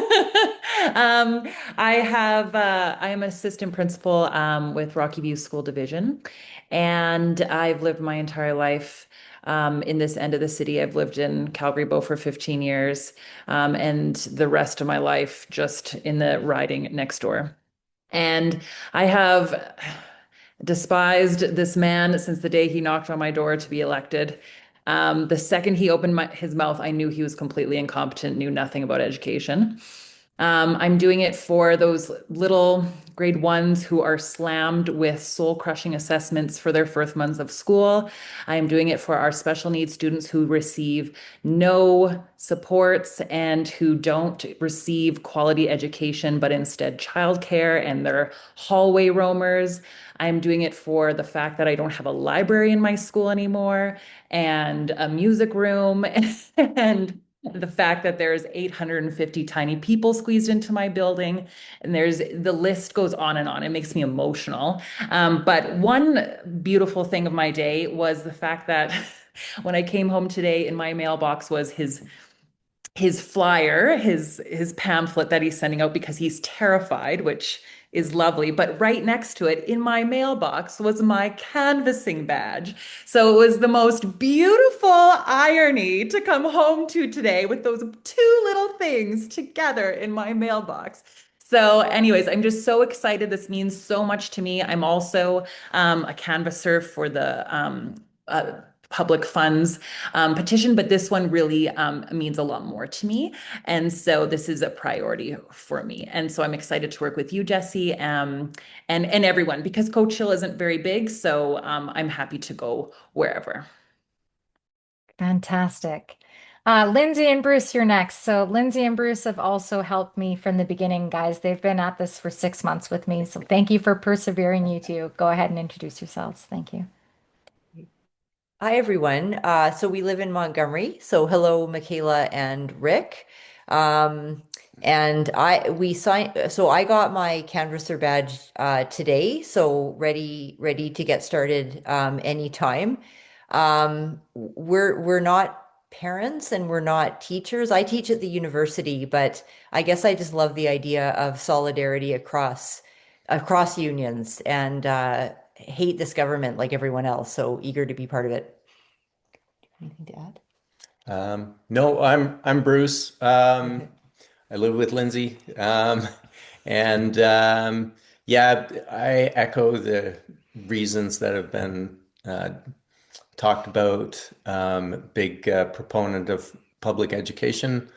am assistant principal with Rocky View School Division, and I've lived my entire life in this end of the city. I've lived in Calgary Bow for 15 years, and the rest of my life just in the riding next door. And I have despised this man since the day he knocked on my door to be elected. The second he opened his mouth, I knew he was completely incompetent, knew nothing about education. I'm doing it for those little grade ones who are slammed with soul-crushing assessments for their first months of school. I am doing it for our special needs students who receive no supports and who don't receive quality education, but instead childcare, and they're hallway roamers. I'm doing it for the fact that I don't have a library in my school anymore, and a music room, and the fact that there's 850 tiny people squeezed into my building, and the list goes on and on. It makes me emotional. But one beautiful thing of my day was the fact that when I came home today, in my mailbox was his flyer, his pamphlet that he's sending out because he's terrified, which is lovely. But right next to it in my mailbox was my canvassing badge. So it was the most beautiful irony to come home to today with those two little things together in my mailbox. So anyways, I'm just so excited. This means so much to me. I'm also a canvasser for the public funds petition, but this one really means a lot more to me. And so this is a priority for me. And so I'm excited to work with you, Jesse, and everyone, because Coach Hill isn't very big. So I'm happy to go wherever. Fantastic. Lindsay and Bruce, you're next. So Lindsay and Bruce have also helped me from the beginning, guys. They've been at this for 6 months with me. So thank you for persevering, you two. Go ahead and introduce yourselves. Thank you. Hi, everyone. So we live in Montgomery. So hello, Michaela and Rick. And I got my canvasser badge today, so ready to get started anytime. We're not parents and we're not teachers. I teach at the university, but I guess I just love the idea of solidarity across unions and hate this government like everyone else. So eager to be part of it. Anything to add? No, I'm Bruce. I live with Lindsay. Yeah, I echo the reasons that have been talked about. Big proponent of public education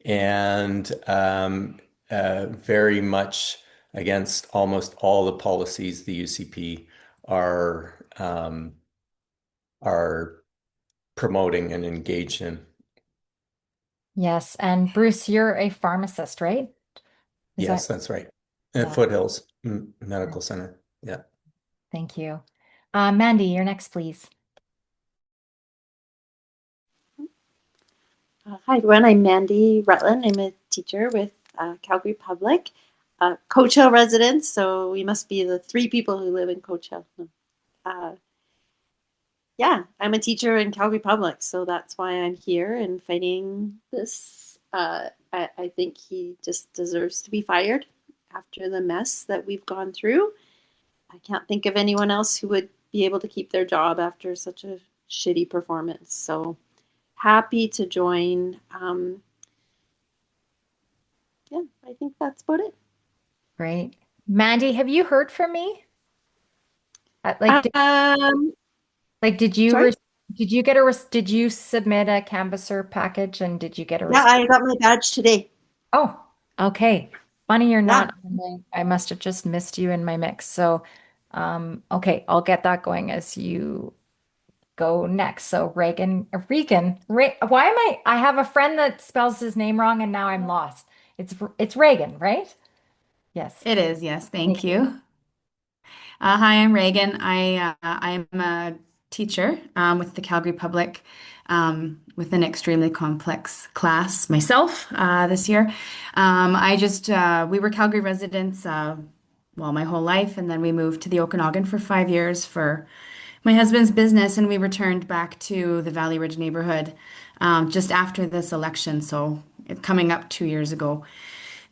and very much against almost all the policies the UCP are promoting and engaged in. Yes. And Bruce, you're a pharmacist, right? Yes, that's right. At Foothills Medical Center. Yeah. Thank you. Mandy, you're next, please. Hi, everyone. I'm Mandy Rutland. I'm a teacher with Calgary Public, Coach Hill residents. So we must be the 3 people who live in Coach Hill. Yeah, I'm a teacher in Calgary Public, so that's why I'm here and fighting this. I think he just deserves to be fired after the mess that we've gone through. I can't think of anyone else who would be able to keep their job after such a shitty performance. So happy to join. Yeah, I think that's about it. Great. Mandy, have you heard from me? Did you Sorry? did you submit a canvasser package and did you get a Yeah, response? I got my badge today. Oh, okay. Funny you're Yeah. not. I must have just missed you in my mix. So, okay, I'll get that going as you go next. So Regan, why am I have a friend that spells his name wrong and now I'm lost. It's Reagan, right? Yes. It is, yes. Thank you. Hi, I'm Reagan. I'm a teacher with the Calgary Public with an extremely complex class myself this year. We were Calgary residents my whole life, and then we moved to the Okanagan for 5 years for my husband's business, and we returned back to the Valley Ridge neighborhood just after this election, so coming up 2 years ago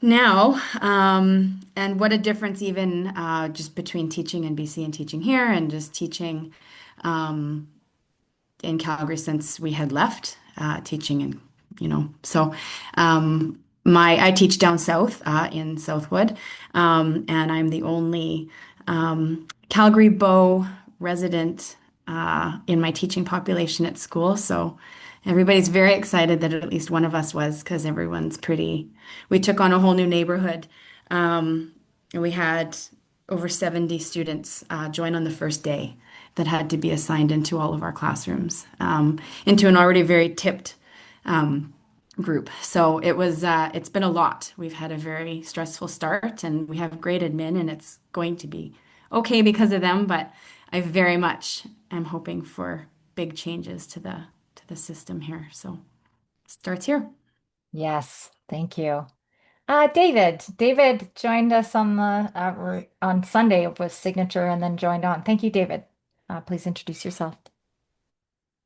now. And what a difference even just between teaching in BC and teaching here, and just teaching in Calgary since we had left teaching, and so I teach down south in Southwood, and I'm the only Calgary Bow resident in my teaching population at school. So everybody's very excited that at least one of us was, because we took on a whole new neighborhood. And we had over 70 students join on the first day that had to be assigned into all of our classrooms, into an already very tipped group. So it's been a lot. We've had a very stressful start, and we have great admin, and it's going to be okay because of them, but I very much am hoping for big changes to the system here. So it starts here. Yes, thank you. David joined us on Sunday with signature and then joined on. Thank you, David. Please introduce yourself.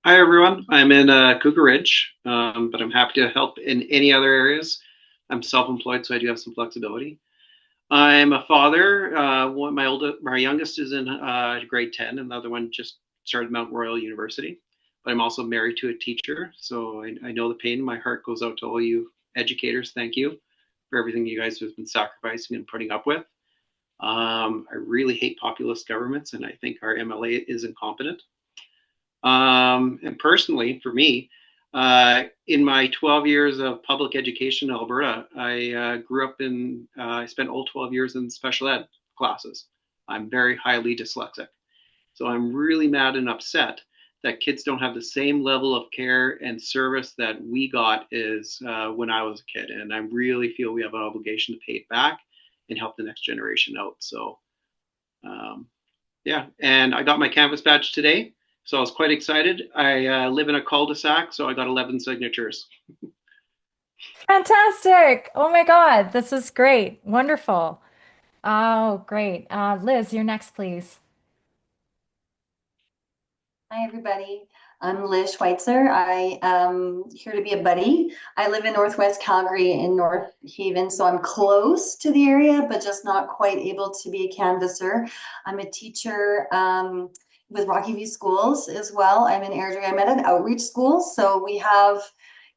Hi, everyone. I'm in Cougar Ridge, but I'm happy to help in any other areas. I'm self-employed, so I do have some flexibility. I'm a father. My youngest is in grade 10, and the other one just started Mount Royal University. But I'm also married to a teacher, so I know the pain. My heart goes out to all you educators. Thank you for everything you guys have been sacrificing and putting up with. I really hate populist governments, and I think our MLA is incompetent. And personally, for me, in my 12 years of public education in Alberta, I I spent all 12 years in special ed classes. I'm very highly dyslexic. So I'm really mad and upset that kids don't have the same level of care and service that we got as when I was a kid. And I really feel we have an obligation to pay it back and help the next generation out. So yeah, and I got my Canvas badge today. So I was quite excited. I live in a cul-de-sac, so I got 11 signatures. Fantastic. Oh my God, this is great. Wonderful. Oh, great. Liz, you're next, please. Hi, everybody. I'm Liz Schweitzer. I am here to be a buddy. I live in Northwest Calgary in North Haven, so I'm close to the area, but just not quite able to be a canvasser. I'm a teacher with Rocky View Schools as well. I'm in Airdrie. I'm at an outreach school, so we have,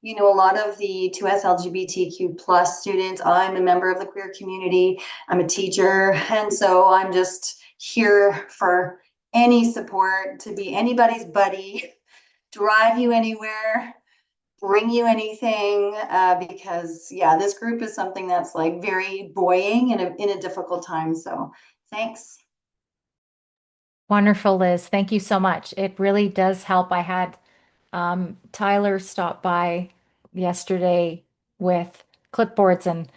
you know, a lot of the 2S LGBTQ plus students. I'm a member of the queer community. I'm a teacher, and so I'm just here for any support, to be anybody's buddy, drive you anywhere, bring you anything, because yeah, this group is something that's like very buoying in a difficult time. So thanks. Wonderful, Liz. Thank you so much. It really does help. I had Tyler stop by yesterday with clipboards and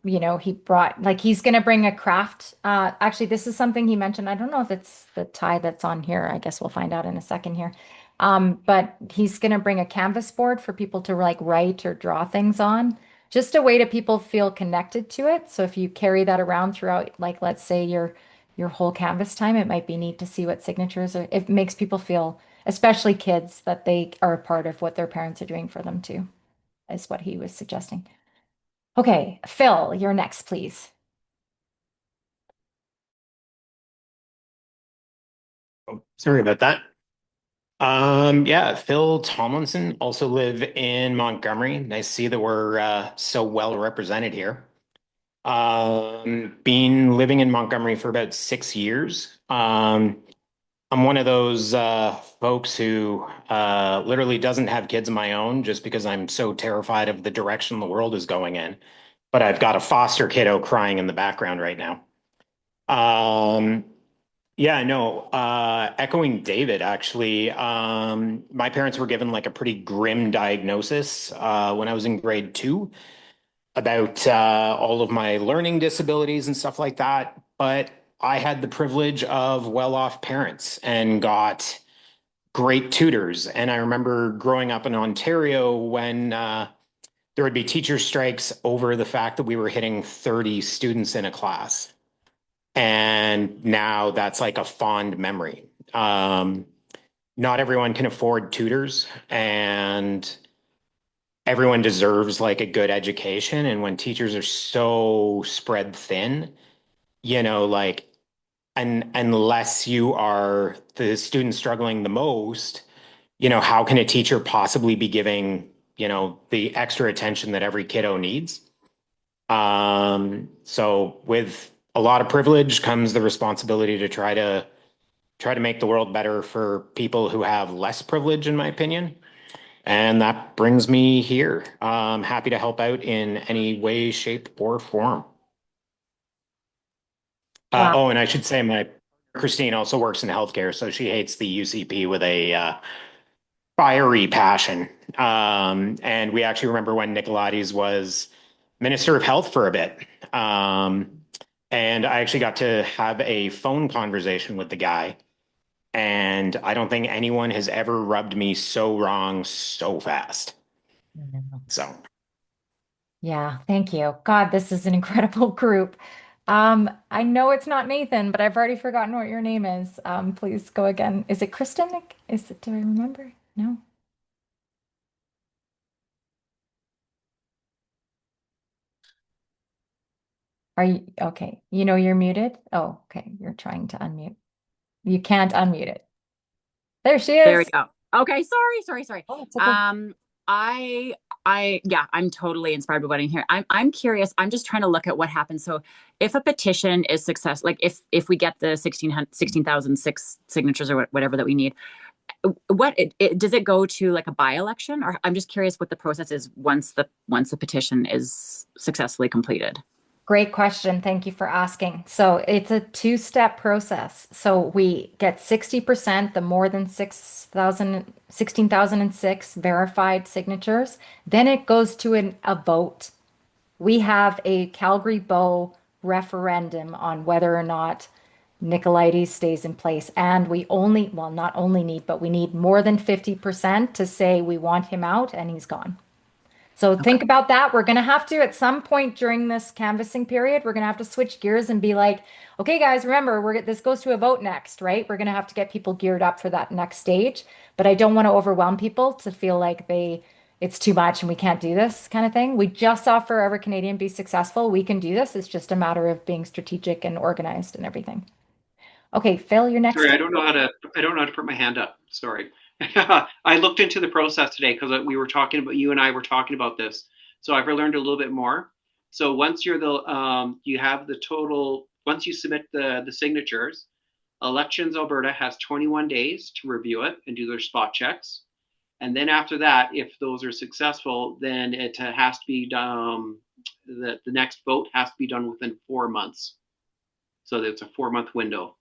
you know, he brought like he's gonna bring a craft. Actually, this is something he mentioned. I don't know if it's the tie that's on here. I guess we'll find out in a second here. But he's gonna bring a canvas board for people to like write or draw things on. Just a way to people feel connected to it. So if you carry that around throughout, like let's say your whole canvas time, it might be neat to see what signatures are. It makes people feel, especially kids, that they are a part of what their parents are doing for them too, is what he was suggesting. Okay, Phil, you're next, please. Oh, sorry about that. Yeah, Phil Tomlinson, also live in Montgomery. Nice to see that we're so well represented here. Been living in Montgomery for about 6 years. I'm one of those folks who literally doesn't have kids of my own just because I'm so terrified of the direction the world is going in. But I've got a foster kiddo crying in the background right now. Yeah, no, echoing David, actually, my parents were given like a pretty grim diagnosis when I was in grade 2 about all of my learning disabilities and stuff like that. But I had the privilege of well-off parents and got great tutors. And I remember growing up in Ontario when there would be teacher strikes over the fact that we were hitting 30 students in a class. And now that's like a fond memory. Not everyone can afford tutors, and everyone deserves like a good education. And when teachers are so spread thin, you know, like, and unless you are the student struggling the most, you know, how can a teacher possibly be giving, you know, the extra attention that every kiddo needs? So with a lot of privilege comes the responsibility to try to make the world better for people who have less privilege, in my opinion. And that brings me here. Happy to help out in any way, shape, or form. Oh, and I should say my Christine also works in healthcare, so she hates the UCP with a fiery passion. And we actually remember when Nicolaides was Minister of Health for a bit. And I actually got to have a phone conversation with the guy. And I don't think anyone has ever rubbed me so wrong so fast. So. Yeah, thank you. God, this is an incredible group. I know it's not Nathan, but I've already forgotten what your name is. Please go again. Is it Kristen? Is it, do I remember? No. Are you okay? You know you're muted? Oh, okay. You're trying to unmute. You can't unmute it. There she There we is. go. Okay, sorry. Oh, it's okay. Yeah, I'm totally inspired by what I'm hearing. I'm curious. I'm just trying to look at what happens. So if a petition is success, like if we get the 16,006 signatures or whatever that we need, does it go to like a by-election? Or I'm just curious what the process is once the petition is successfully completed. Great question. Thank you for asking. So it's a two-step process. So we get 60%, the more than 16,006 verified signatures. Then it goes to a vote. We have a Calgary Bow referendum on whether or not Nicolaides stays in place. And we only, well, not only need, but we need more than 50% to say we want him out and he's gone. So think about that. We're going to have to, at some point during this canvassing period, we're going to have to switch gears and be like, okay, guys, remember, this goes to a vote next, right? We're going to have to get people geared up for that next stage. But I don't want to overwhelm people to feel like it's too much and we can't do this kind of thing. We just saw Forever Canadian be successful. We can do this. It's just a matter of being strategic and organized and everything. Okay, Phil, you're next. Sorry, I don't know how to put my hand up. Sorry. I looked into the process today because you and I were talking about this. So I've learned a little bit more. So once you have the total, once you submit the signatures, Elections Alberta has 21 days to review it and do their spot checks. And then after that, if those are successful, then it has to be done, the next vote has to be done within 4 months. So it's a 4-month window.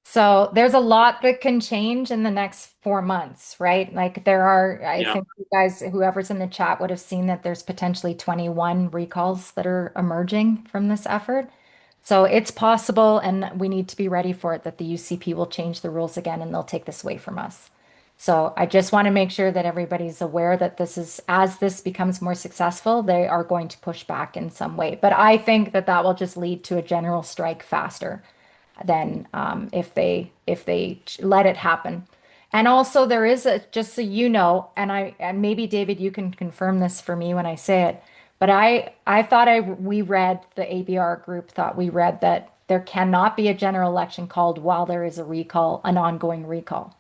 So there's a lot that can change in the next 4 months, right? Like I think you guys, whoever's in the chat would have seen that there's potentially 21 recalls that are emerging from this effort. So it's possible, and we need to be ready for it, that the UCP will change the rules again and they'll take this away from us. So I just want to make sure that everybody's aware that as this becomes more successful, they are going to push back in some way. But I think that will just lead to a general strike faster than if they let it happen. And also there is just so you know, and maybe David, you can confirm this for me when I say it, but I thought we read, the ABR group thought we read that there cannot be a general election called while there is an ongoing recall.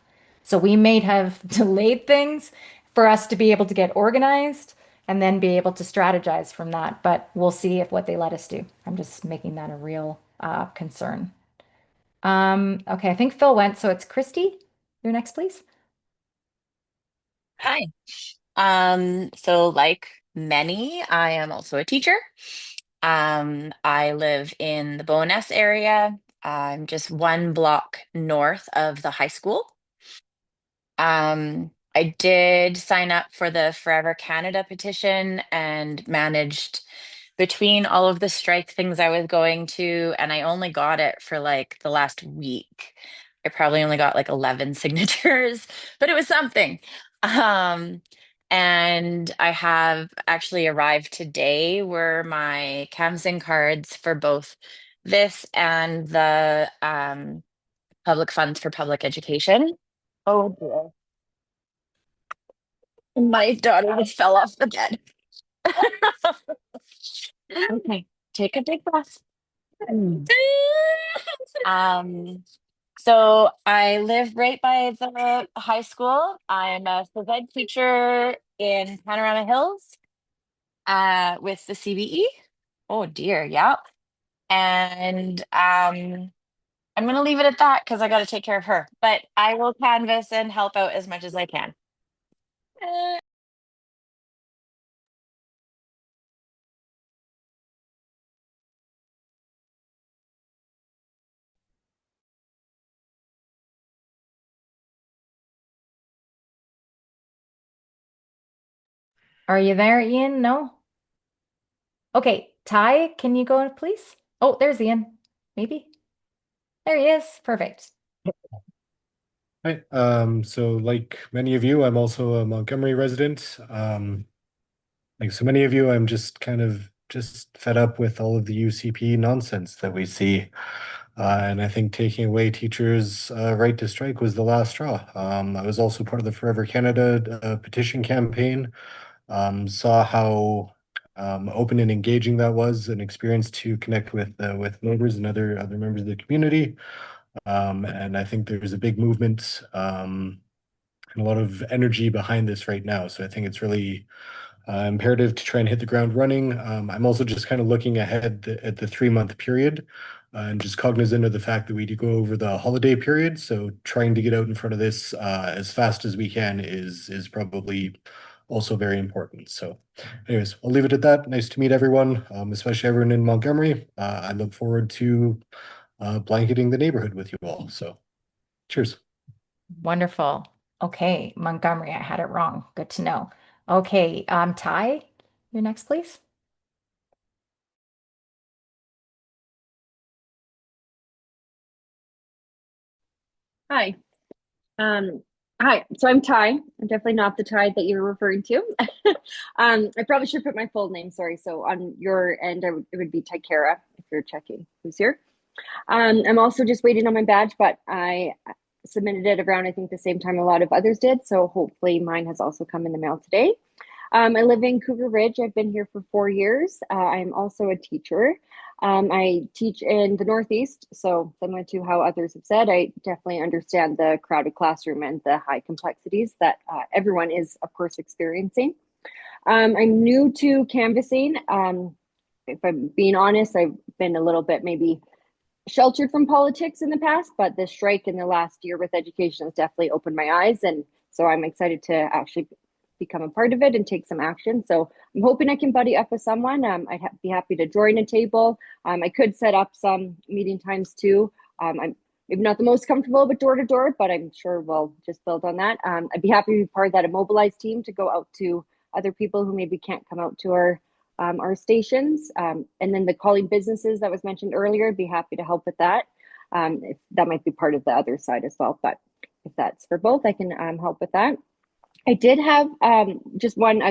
So we may have delayed things for us to be able to get organized and then be able to strategize from that. But we'll see what they let us do. I'm just making that a real concern. Okay, I think Phil went, so it's Christy. You're next, please. Hi. So like many, I am also a teacher. I live in the Bowness area. I'm just 1 block north of the high school. I did sign up for the Forever Canada petition and managed between all of the strike things I was going to, and I only got it for like the last week. I probably only got like 11 signatures, but it was something. And I have actually arrived today were my canvassing cards for both this and the public funds for public education. Oh dear. My daughter just fell off the bed. Okay, take a big breath. So I live right by the high school. I'm a phys ed teacher in Panorama Hills with the CBE. Oh dear, yeah. And I'm gonna leave it at that because I got to take care of her. But I will canvass and help out as much as I can. Are you there, Ian? No? Okay, Ty, can you go, please? Oh, there's Ian. Maybe. There he is. Perfect. Hi. So like many of you, I'm also a Montgomery resident. Like so many of you, I'm just kind of just fed up with all of the UCP nonsense that we see. And I think taking away teachers' right to strike was the last straw. I was also part of the Forever Canada petition campaign. Saw how open and engaging that was, an experience to connect with neighbors and other members of the community. And I think there's a big movement and a lot of energy behind this right now. So I think it's really imperative to try and hit the ground running. I'm also just kind of looking ahead at the 3-month period and just cognizant of the fact that we do go over the holiday period. So trying to get out in front of this as fast as we can is probably also very important. So anyways, I'll leave it at that. Nice to meet everyone, especially everyone in Montgomery. I look forward to blanketing the neighborhood with you all. So cheers. Wonderful. Okay, Montgomery, I had it wrong. Good to know. Okay, Ty, you're next, please. Hi. Hi. So I'm Ty. I'm definitely not the Ty that you're referring to. I probably should put my full name. Sorry. So on your end, it would be Tykera if you're checking who's here. I'm also just waiting on my badge, but I submitted it around, I think, the same time a lot of others did. So hopefully mine has also come in the mail today. I live in Cougar Ridge. I've been here for 4 years. I'm also a teacher. I teach in the Northeast, so similar to how others have said, I definitely understand the crowded classroom and the high complexities that everyone is, of course, experiencing. I'm new to canvassing. If I'm being honest, I've been a little bit maybe sheltered from politics in the past, but the strike in the last year with education has definitely opened my eyes. And so I'm excited to actually become a part of it and take some action. So I'm hoping I can buddy up with someone. I'd be happy to join a table. I could set up some meeting times too. I'm maybe not the most comfortable with door to door, but I'm sure we'll just build on that. I'd be happy to be part of that immobilized team to go out to other people who maybe can't come out to our stations. And then the calling businesses that was mentioned earlier, I'd be happy to help with that. If that might be part of the other side as well, but if that's for both, I can help with that. I did have just one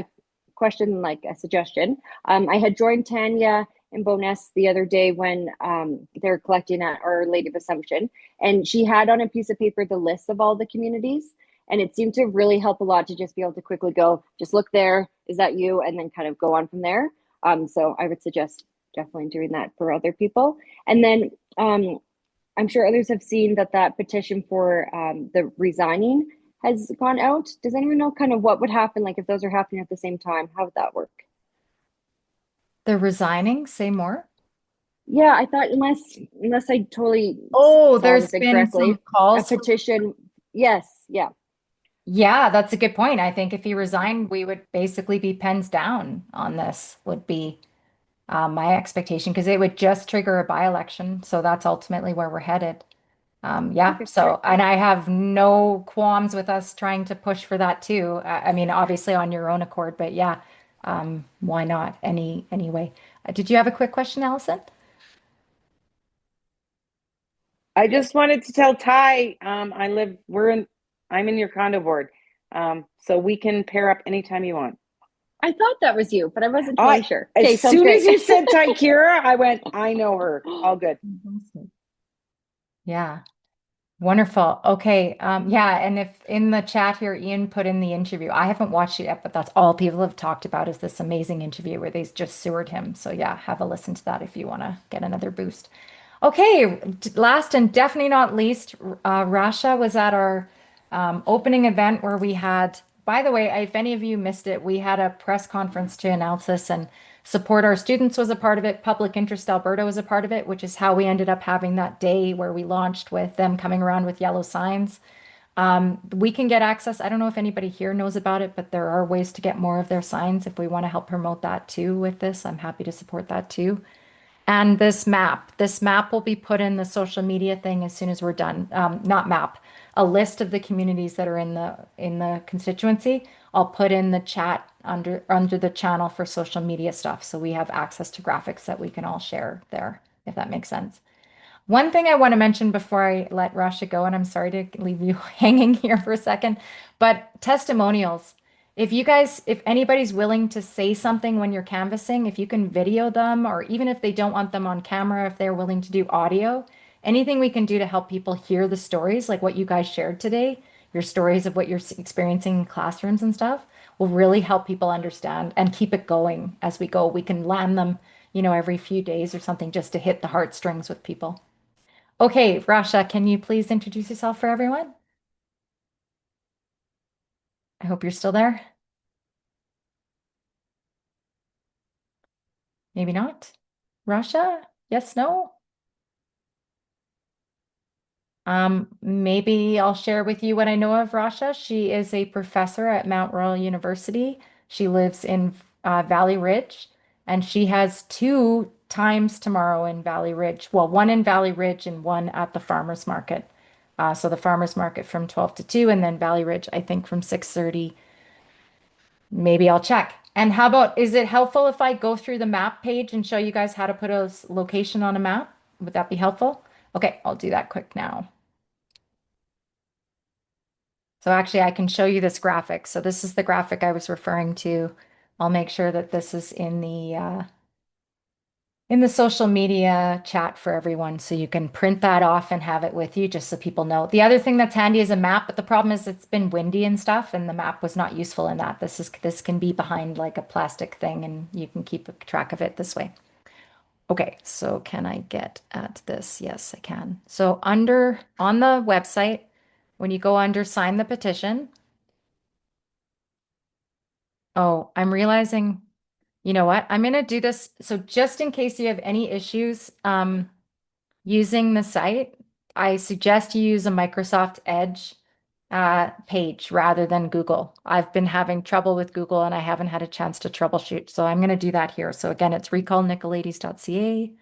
question, like a suggestion. I had joined Tanya and Boness the other day when they're collecting at Our Lady of Assumption, and she had on a piece of paper the list of all the communities, and it seemed to really help a lot to just be able to quickly go, just look there, is that you? And then kind of go on from there. So I would suggest definitely doing that for other people. And then I'm sure others have seen that petition for the resigning has gone out. Does anyone know kind of what would happen, like if those are happening at the same time? How would that work? They're resigning. Say more. Yeah, I thought unless I totally there's it been correctly, some calls. a petition. Yes, yeah. Yeah, that's a good point. I think if he resigned, we would basically be pens down on this, would be my expectation, because it would just trigger a by-election. So that's ultimately where we're headed. Yeah, so, and I have no qualms with us trying to push for that too. I mean, obviously on your own accord, but yeah, why not anyway. Did you have a quick question, Allison? I just wanted to tell Ty, I'm in your condo board. So we can pair up anytime you want. I thought that was you, but I wasn't totally sure. Okay, As soon as you said Tykera, I went, I know her. All good. Yeah. Wonderful. Okay. Yeah. And if in the chat here, Ian put in the interview, I haven't watched it yet, but that's all people have talked about is this amazing interview where they just sewered him. So yeah, have a listen to that if you want to get another boost. Okay. Last and definitely not least, Rasha was at our opening event where we had, by the way, if any of you missed it, we had a press conference to announce this, and Support Our Students was a part of it. Public Interest Alberta was a part of it, which is how we ended up having that day where we launched with them coming around with yellow signs. We can get access. I don't know if anybody here knows about it, but there are ways to get more of their signs if we want to help promote that too with this. I'm happy to support that too. And this map will be put in the social media thing as soon as we're done. Not map, a list of the communities that are in the constituency. I'll put in the chat under the channel for social media stuff, so we have access to graphics that we can all share there, if that makes sense. One thing I want to mention before I let Rasha go, and I'm sorry to leave you hanging here for a second, but testimonials. If anybody's willing to say something when you're canvassing, if you can video them, or even if they don't want them on camera, if they're willing to do audio, anything we can do to help people hear the stories like what you guys shared today your stories of what you're experiencing in classrooms and stuff will really help people understand and keep it going as we go. We can land them, every few days or something just to hit the heartstrings with people. Okay, Rasha, can you please introduce yourself for everyone? I hope you're still there. Maybe not. Rasha? Yes, no? Maybe I'll share with you what I know of Rasha. She is a professor at Mount Royal University. She lives in Valley Ridge, and she has 2 times tomorrow in Valley Ridge. Well, one in Valley Ridge and one at the farmers market. So the farmers market from 12 to 2, and then Valley Ridge, I think, from 6:30. Maybe I'll check. And how about, is it helpful if I go through the map page and show you guys how to put a location on a map? Would that be helpful? Okay, I'll do that quick now. So actually, I can show you this graphic. So this is the graphic I was referring to. I'll make sure that this is in the social media chat for everyone, so you can print that off and have it with you, just so people know. The other thing that's handy is a map, but the problem is it's been windy and stuff, and the map was not useful in that. This can be behind like a plastic thing, and you can keep track of it this way. Okay, so can I get at this? Yes, I can. So on the website, when you go under sign the petition, oh, I'm realizing, you know what? I'm going to do this. So just in case you have any issues using the site, I suggest you use a Microsoft Edge page rather than Google. I've been having trouble with Google and I haven't had a chance to troubleshoot. So I'm going to do that here. So again, it's recallnicolaides.ca.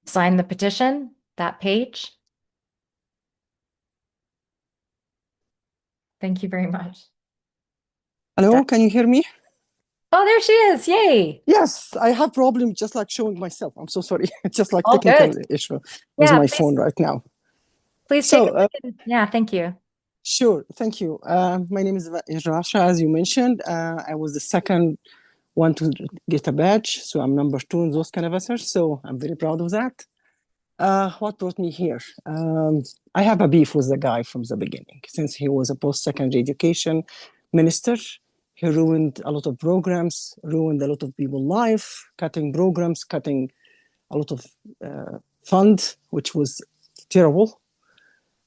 Sign the petition, that page. Thank you very much. Hello, can you hear me? Oh, there she is. Yay. Yes, I have problem just like showing myself. I'm so sorry. Just like All technical good. issue with Yeah, my please, phone right now. please So, take a second. Yeah, thank you. Sure, thank you. My name is Rasha, as you mentioned. I was the second one to get a badge, so I'm number 2 in those kind of answers. So I'm very proud of that. What brought me here? I have a beef with the guy from the beginning. Since he was a post-secondary education minister, he ruined a lot of programs, ruined a lot of people's life, cutting programs, cutting a lot of fund, which was terrible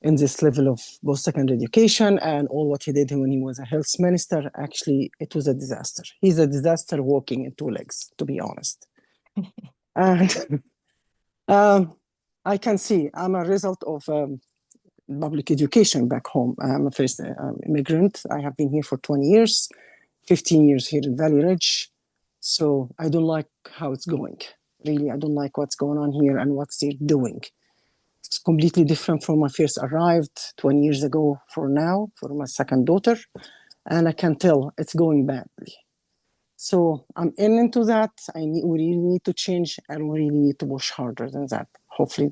in this level of post-secondary education. And all what he did when he was a health minister, actually, it was a disaster. He's a disaster walking in 2 legs, to be honest. And I can see I'm a result of public education back home. I'm a first immigrant. I have been here for 20 years, 15 years here in Valley Ridge. So I don't like how it's going. Really, I don't like what's going on here and what they're doing. It's completely different from when I first arrived 20 years ago for now, for my second daughter. And I can tell it's going badly. So I'm into that. We really need to change and we really need to push harder than that. Hopefully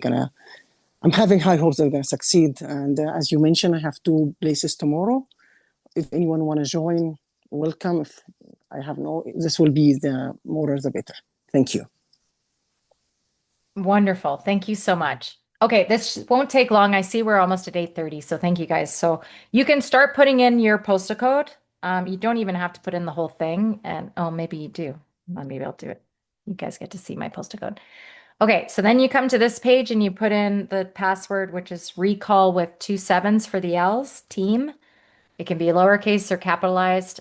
I'm having high hopes they're gonna succeed. And as you mentioned, I have 2 places tomorrow. If anyone wanna join, welcome. If I have this will be the more the better. Thank you. Wonderful. Thank you so much. Okay, this won't take long. I see we're almost at 8:30, so thank you guys. So you can start putting in your postal code. You don't even have to put in the whole thing. And oh, maybe you do. Well, maybe I'll do it. You guys get to see my postal code. Okay, so then you come to this page and you put in the password, which is recall with 2 7s for the L's, team. It can be lowercase or capitalized.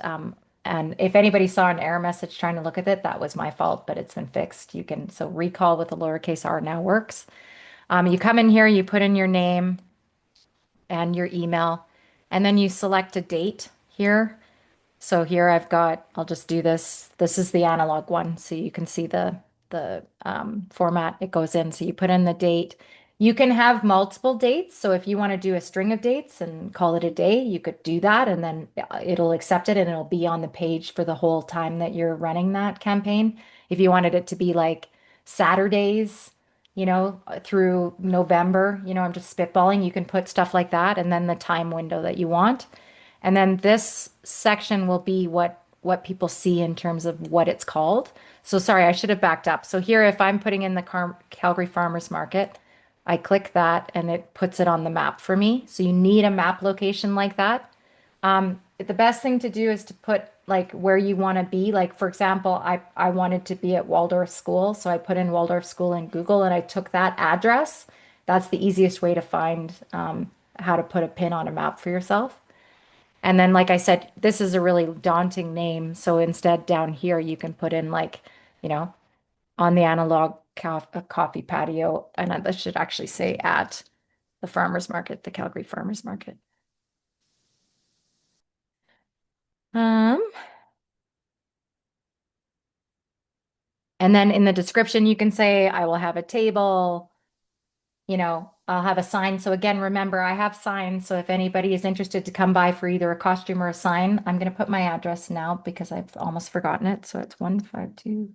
And if anybody saw an error message trying to look at it, that was my fault, but it's been fixed. So recall with the lowercase r now works. You come in here, you put in your name and your email, and then you select a date here. So here I'll just do this. This is the analog one, so you can see the format it goes in. So you put in the date. You can have multiple dates. So if you want to do a string of dates and call it a day, you could do that, and then it'll accept it and it'll be on the page for the whole time that you're running that campaign. If you wanted it to be like Saturdays, through November, I'm just spitballing, you can put stuff like that, and then the time window that you want. And then this section will be what people see in terms of what it's called. So sorry, I should have backed up. So here, if I'm putting in the Calgary Farmers Market, I click that and it puts it on the map for me. So you need a map location like that. The best thing to do is to put like where you want to be. Like for example, I wanted to be at Waldorf School, so I put in Waldorf School in Google and I took that address. That's the easiest way to find how to put a pin on a map for yourself. And then, like I said, this is a really daunting name. So instead, down here, you can put in like, you know, on the analog coffee patio, and that should actually say at the farmers market, the Calgary Farmers Market. And then in the description, you can say, I will have a table, you know, I'll have a sign. So again, remember, I have signs. So if anybody is interested to come by for either a costume or a sign, I'm going to put my address now because I've almost forgotten it. So it's 152.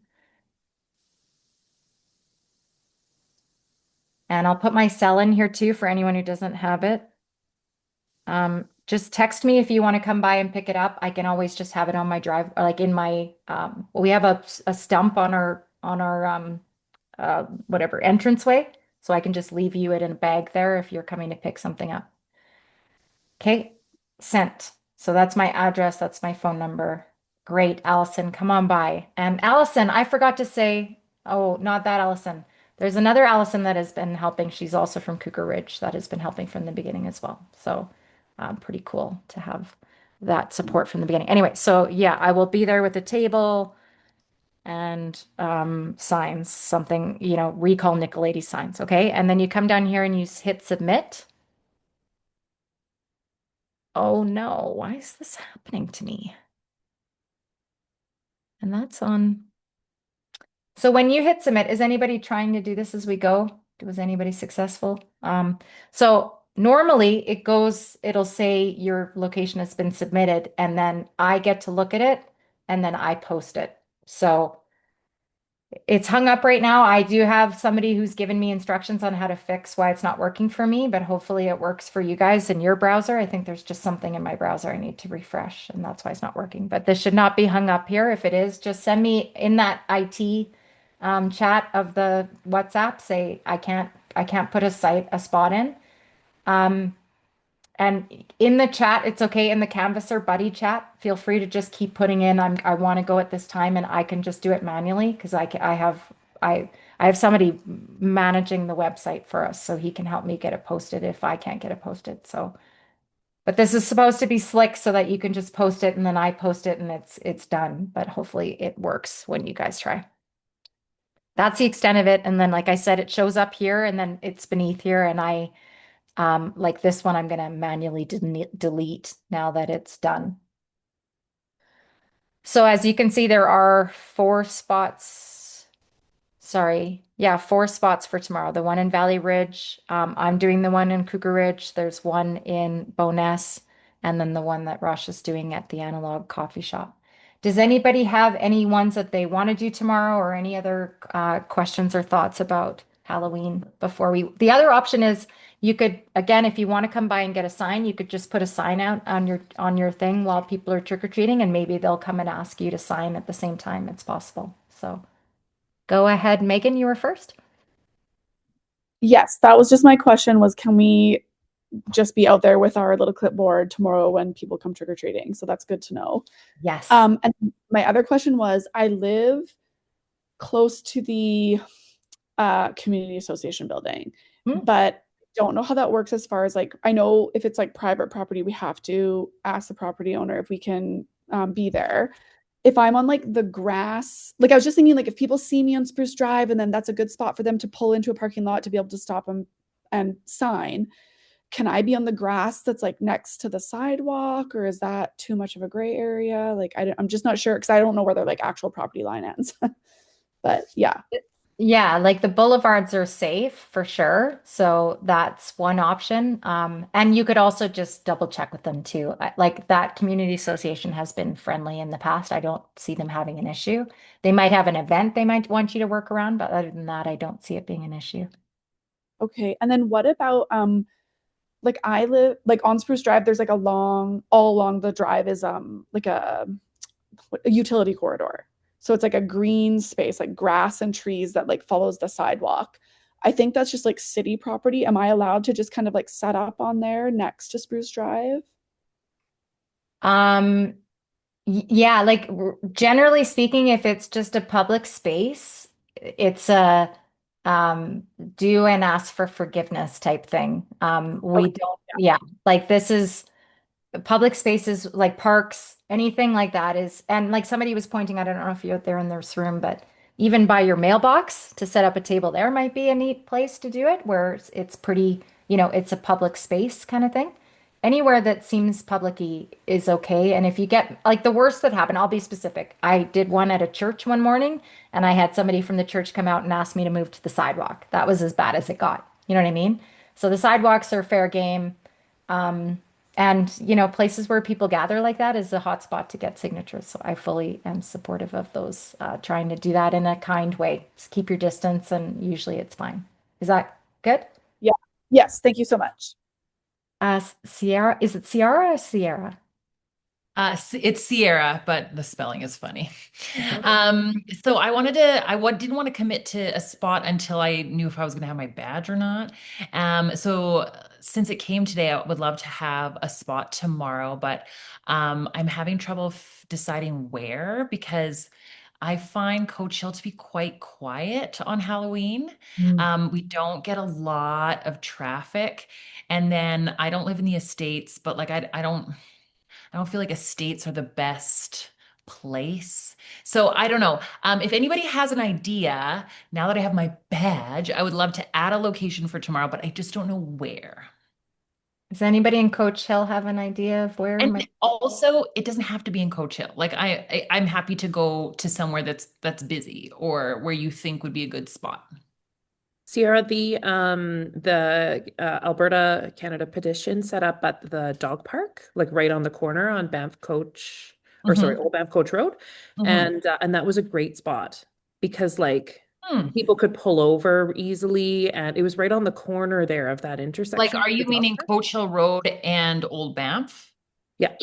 And I'll put my cell in here too for anyone who doesn't have it. Just text me if you want to come by and pick it up. I can always just have it on my drive, or like in my, we have a stump on our whatever entranceway. So I can just leave you it in a bag there if you're coming to pick something up. Okay, sent. So that's my address. That's my phone number. Great, Allison, come on by. And Allison, I forgot to say, oh, not that Allison. There's another Allison that has been helping. She's also from Cougar Ridge that has been helping from the beginning as well. So pretty cool to have that support from the beginning. Anyway, so yeah, I will be there with a table and signs, something, you know, recall Nicolaides signs, okay? And then you come down here and you hit submit. Oh no, why is this happening to me? And that's on. So when you hit submit, is anybody trying to do this as we go? Was anybody successful? So normally it'll say your location has been submitted, and then I get to look at it and then I post it. So it's hung up right now. I do have somebody who's given me instructions on how to fix why it's not working for me, but hopefully it works for you guys in your browser. I think there's just something in my browser I need to refresh, and that's why it's not working. But this should not be hung up here. If it is, just send me in that IT chat of the WhatsApp, say I can't put a spot in. And in the chat, it's okay. In the Canvasser buddy chat, feel free to just keep putting in, I want to go at this time, and I can just do it manually because I have somebody managing the website for us, so he can help me get it posted if I can't get it posted. So, but this is supposed to be slick so that you can just post it and then I post it and it's done. But hopefully it works when you guys try. That's the extent of it. And then, like I said, it shows up here and then it's beneath here, and I. Like this one, I'm going to manually delete now that it's done. So as you can see, there are 4 spots. Sorry. Yeah, 4 spots for tomorrow. The one in Valley Ridge. I'm doing the one in Cougar Ridge. There's one in Bowness, and then the one that Rush is doing at the Analog Coffee Shop. Does anybody have any ones that they want to do tomorrow, or any other questions or thoughts about Halloween before we? The other option is you could, again, if you want to come by and get a sign, you could just put a sign out on your thing while people are trick-or-treating, and maybe they'll come and ask you to sign at the same time. It's possible. So go ahead, Megan, you were first. Yes, that was just my question, was can we just be out there with our little clipboard tomorrow when people come trick-or-treating? So that's good to know. Yes. And my other question was, I live close to the community association building, but don't know how that works as far as, like, I know if it's like private property, we have to ask the property owner if we can be there. If I'm on like the grass, like I was just thinking, like if people see me on Spruce Drive and then that's a good spot for them to pull into a parking lot to be able to stop them and sign, can I be on the grass that's like next to the sidewalk, or is that too much of a gray area? Like I'm just not sure because I don't know where their like actual property line ends. But yeah. Yeah, like the boulevards are safe for sure. So that's one option. And you could also just double check with them too. Like that community association has been friendly in the past. I don't see them having an issue. They might have an event they might want you to work around, but other than that, I don't see it being an issue. Okay. And then what about like I live like on Spruce Drive, there's like all along the drive is like a utility corridor. So it's like a green space, like grass and trees that like follows the sidewalk. I think that's just like city property. Am I allowed to just kind of like set up on there next to Spruce Drive? Yeah, like generally speaking, if it's just a public space, it's a um, do and ask for forgiveness type thing. We Okay. don't, yeah, like this is public spaces like parks, anything like that is, and like somebody was pointing out, I don't know if you're out there in this room, but even by your mailbox to set up a table there might be a neat place to do it where it's pretty, it's a public space kind of thing. Anywhere that seems public-y is okay. And if you get like the worst that happened, I'll be specific. I did one at a church one morning and I had somebody from the church come out and ask me to move to the sidewalk. That was as bad as it got. You know what I mean? So the sidewalks are fair game. And places where people gather like that is a hot spot to get signatures. So I fully am supportive of those, trying to do that in a kind way. Just keep your distance, and usually it's fine. Is that good? Yeah. Yes. Thank you so much. Sierra, is it Sierra or Sierra? It's Sierra, but the spelling is funny. So didn't want to commit to a spot until I knew if I was going to have my badge or not. So since it came today, I would love to have a spot tomorrow, but I'm having trouble deciding where because I find Coach Hill to be quite quiet on Halloween. We don't get a lot of traffic, and then I don't live in the Estates, but like I don't feel like estates are the best place. So I don't know. If anybody has an idea, now that I have my badge, I would love to add a location for tomorrow, but I just don't know where. Does anybody in Coach Hill have an idea of where? And also, it doesn't have to be in Coach Hill. Like I'm happy to go to somewhere that's busy or where you think would be a good spot. Sierra, the Alberta Canada petition set up at the dog park, like right on the corner on Banff Coach, or sorry, Old Banff Coach Road, and that was a great spot because like people could pull over easily, and it was right on the corner there of that intersection. Like, are with you the dog meaning park. Coach Hill Road and Old Banff? Yeah.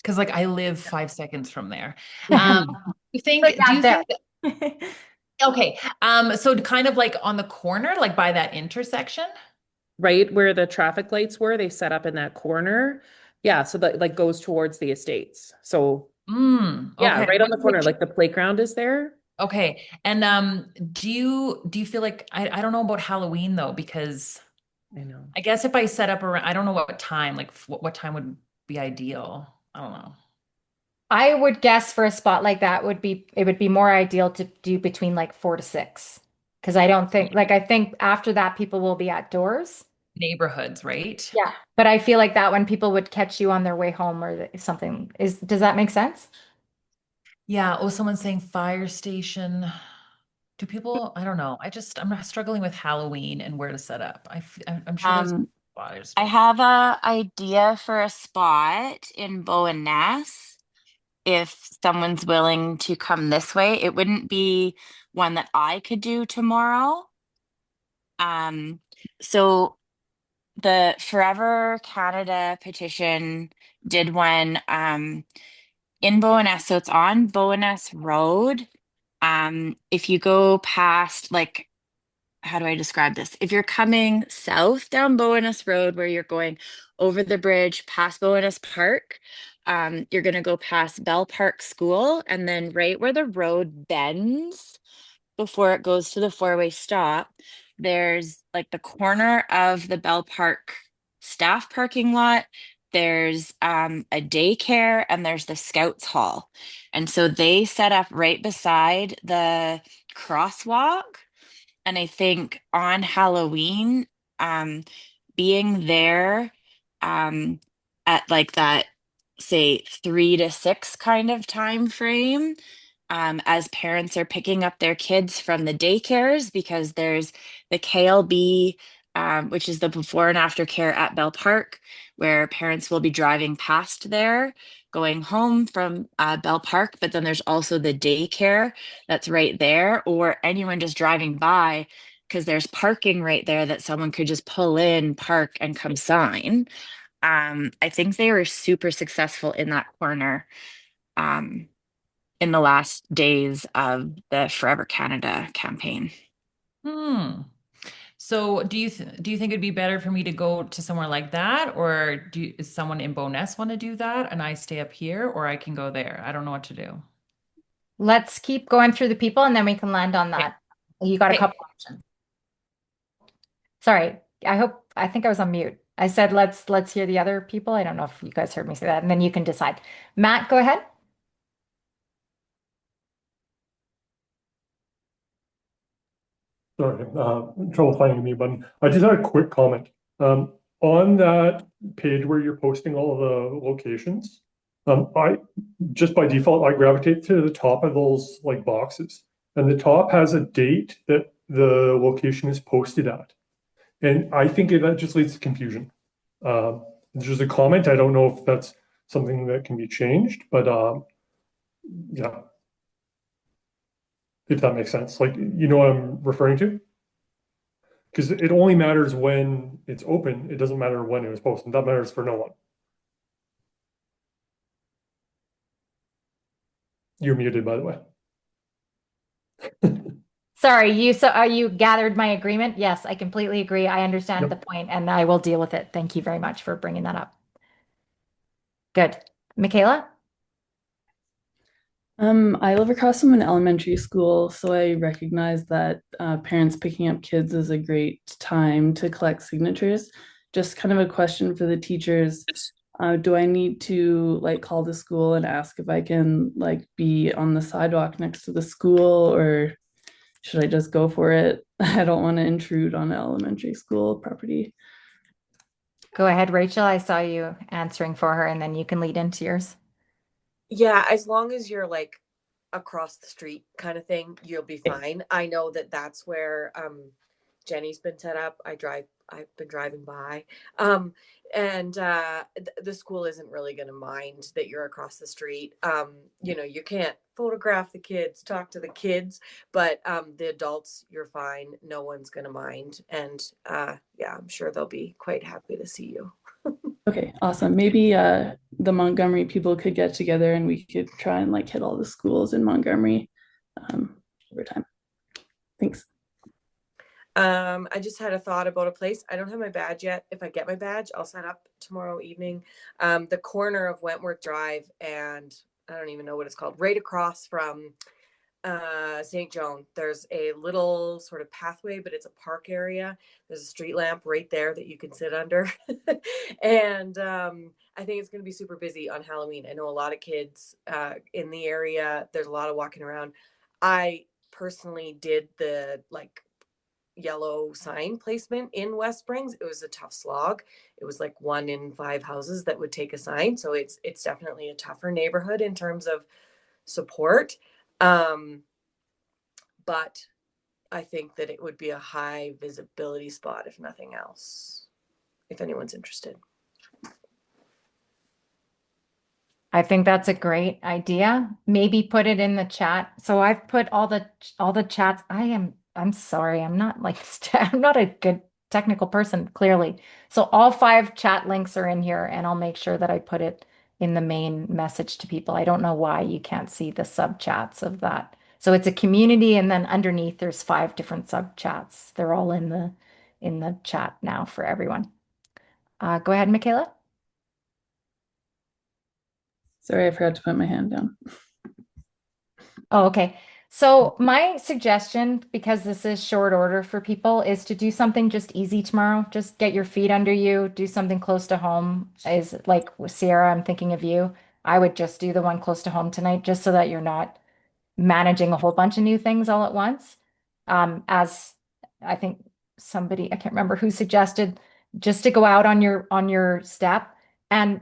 Because like I live 5 seconds from there. But Do you not think okay. So kind of like on the corner, like by that intersection? Right where the traffic lights were, they set up in that corner. Yeah, so that like goes towards the estates. So yeah, Okay. right on the corner, like the playground is there. Okay. And do you feel like I don't know about Halloween though, because I know. I guess if I set up around, I don't know what time, like what time would be ideal. I don't know. I would guess for a spot like that it would be more ideal to do between like 4 to 6. Because I don't think I think after that people will be outdoors. Neighborhoods, right? Yeah. But I feel like that when people would catch you on their way home or something does that make sense? Yeah. Oh, someone's saying fire station. Do people, I don't know. I'm struggling with Halloween and where to set up. I'm sure there's spotters. I have a idea for a spot in Bowen Nass. If someone's willing to come this way, it wouldn't be one that I could do tomorrow. So the Forever Canada petition did one in Bowness. So it's on Bowness Road. If you go past, like, how do I describe this? If you're coming south down Bowness Road, where you're going over the bridge past Bowness Park, you're going to go past Bell Park School, and then right where the road bends before it goes to the four-way stop, there's like the corner of the Bell Park staff parking lot. There's a daycare and there's the Scouts Hall. And so they set up right beside the crosswalk. And I think on Halloween, being there at like that, say 3 to 6 kind of time frame, as parents are picking up their kids from the daycares, because there's the KLB, which is the before and after care at Bell Park, where parents will be driving past there, going home from Bell Park. But then there's also the daycare that's right there, or anyone just driving by, because there's parking right there that someone could just pull in, park, and come sign. I think they were super successful in that corner. In the last days of the Forever Canada campaign. So do you think it'd be better for me to go to somewhere like that, or is someone in Bowness want to do that and I stay up here, or I can go there? I don't know what to do. Let's keep going through the people and then we can land on that. You got a Okay. couple options. Sorry, I think I was on mute. I said let's hear the other people. I don't know if you guys heard me say that, and then you can decide. Matt, go ahead. Sorry, trouble finding the mute button. I just had a quick comment. On that page where you're posting all the locations, I just by default I gravitate to the top of those like boxes, and the top has a date that the location is posted at, and I think that just leads to confusion. There's a comment. I don't know if that's something that can be changed, but yeah, if that makes sense. Like, you know what I'm referring to? Because it only matters when it's open. It doesn't matter when it was posted. That matters for no one. You're muted, by the way. Sorry, you gathered my agreement? Yes, I completely agree. I understand the point, and I will deal with it. Thank you very much for bringing that up. Good. Michaela? I live across from an elementary school, so I recognize that parents picking up kids is a great time to collect signatures. Just kind of a question for the teachers. Do I need to like call the school and ask if I can like be on the sidewalk next to the school, or should I just go for it? I don't want to intrude on elementary school property. Go ahead, Rachel. I saw you answering for her, and then you can lead into yours. Yeah, as long as you're like across the street kind of thing, you'll be fine. I know that that's where Jenny's been set up. I've been driving by. And the school isn't really going to mind that you're across the street. You know, you can't photograph the kids, talk to the kids, but the adults, you're fine. No one's going to mind. And yeah, I'm sure they'll be quite happy to see you. Okay, awesome. Maybe the Montgomery people could get together and we could try and like hit all the schools in Montgomery over time. Thanks. I just had a thought about a place. I don't have my badge yet. If I get my badge, I'll set up tomorrow evening. The corner of Wentworth Drive and I don't even know what it's called, right across from St. Joan. There's a little sort of pathway, but it's a park area. There's a street lamp right there that you can sit under. And I think it's going to be super busy on Halloween. I know a lot of kids in the area. There's a lot of walking around. I personally did the like yellow sign placement in West Springs. It was a tough slog. It was like 1 in 5 houses that would take a sign. So it's definitely a tougher neighborhood in terms of support. But I think that it would be a high visibility spot, if nothing else, if anyone's interested. I think that's a great idea. Maybe put it in the chat. So I've put all the chats. I'm sorry. I'm not like I'm not a good technical person, clearly. So all 5 chat links are in here, and I'll make sure that I put it in the main message to people. I don't know why you can't see the sub chats of that. So it's a community, and then underneath there's 5 different sub chats. They're all in the chat now for everyone. Go ahead, Michaela. Sorry, I forgot to put my hand down. Oh, okay. So my suggestion, because this is short order for people, is to do something just easy tomorrow. Just get your feet under you, do something close to home. Is like with Sierra, I'm thinking of you. I would just do the one close to home tonight, just so that you're not managing a whole bunch of new things all at once. As I think somebody, I can't remember who suggested, just to go out on your step. And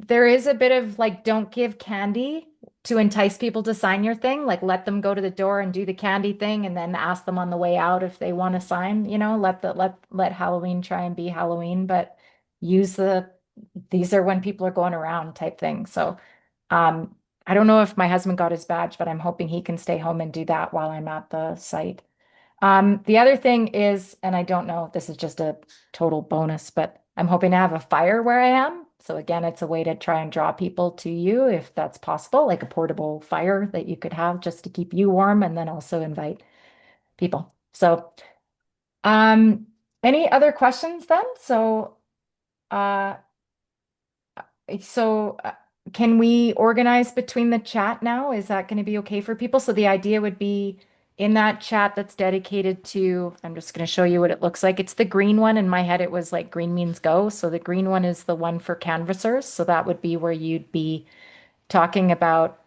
there is a bit of like, don't give candy to entice people to sign your thing. Like, let them go to the door and do the candy thing, and then ask them on the way out if they want to sign. You know, let Halloween try and be Halloween, but use these are when people are going around type thing. So, I don't know if my husband got his badge, but I'm hoping he can stay home and do that while I'm at the site. The other thing is, and I don't know, this is just a total bonus, but I'm hoping to have a fire where I am. So again, it's a way to try and draw people to you if that's possible, like a portable fire that you could have just to keep you warm and then also invite people. So Any other questions then? Uh, so can we organize between the chat now? Is that going to be okay for people? So the idea would be in that chat that's dedicated to, I'm just going to show you what it looks like. It's the green one. In my head, it was like green means go. So the green one is the one for canvassers. So that would be where you'd be talking about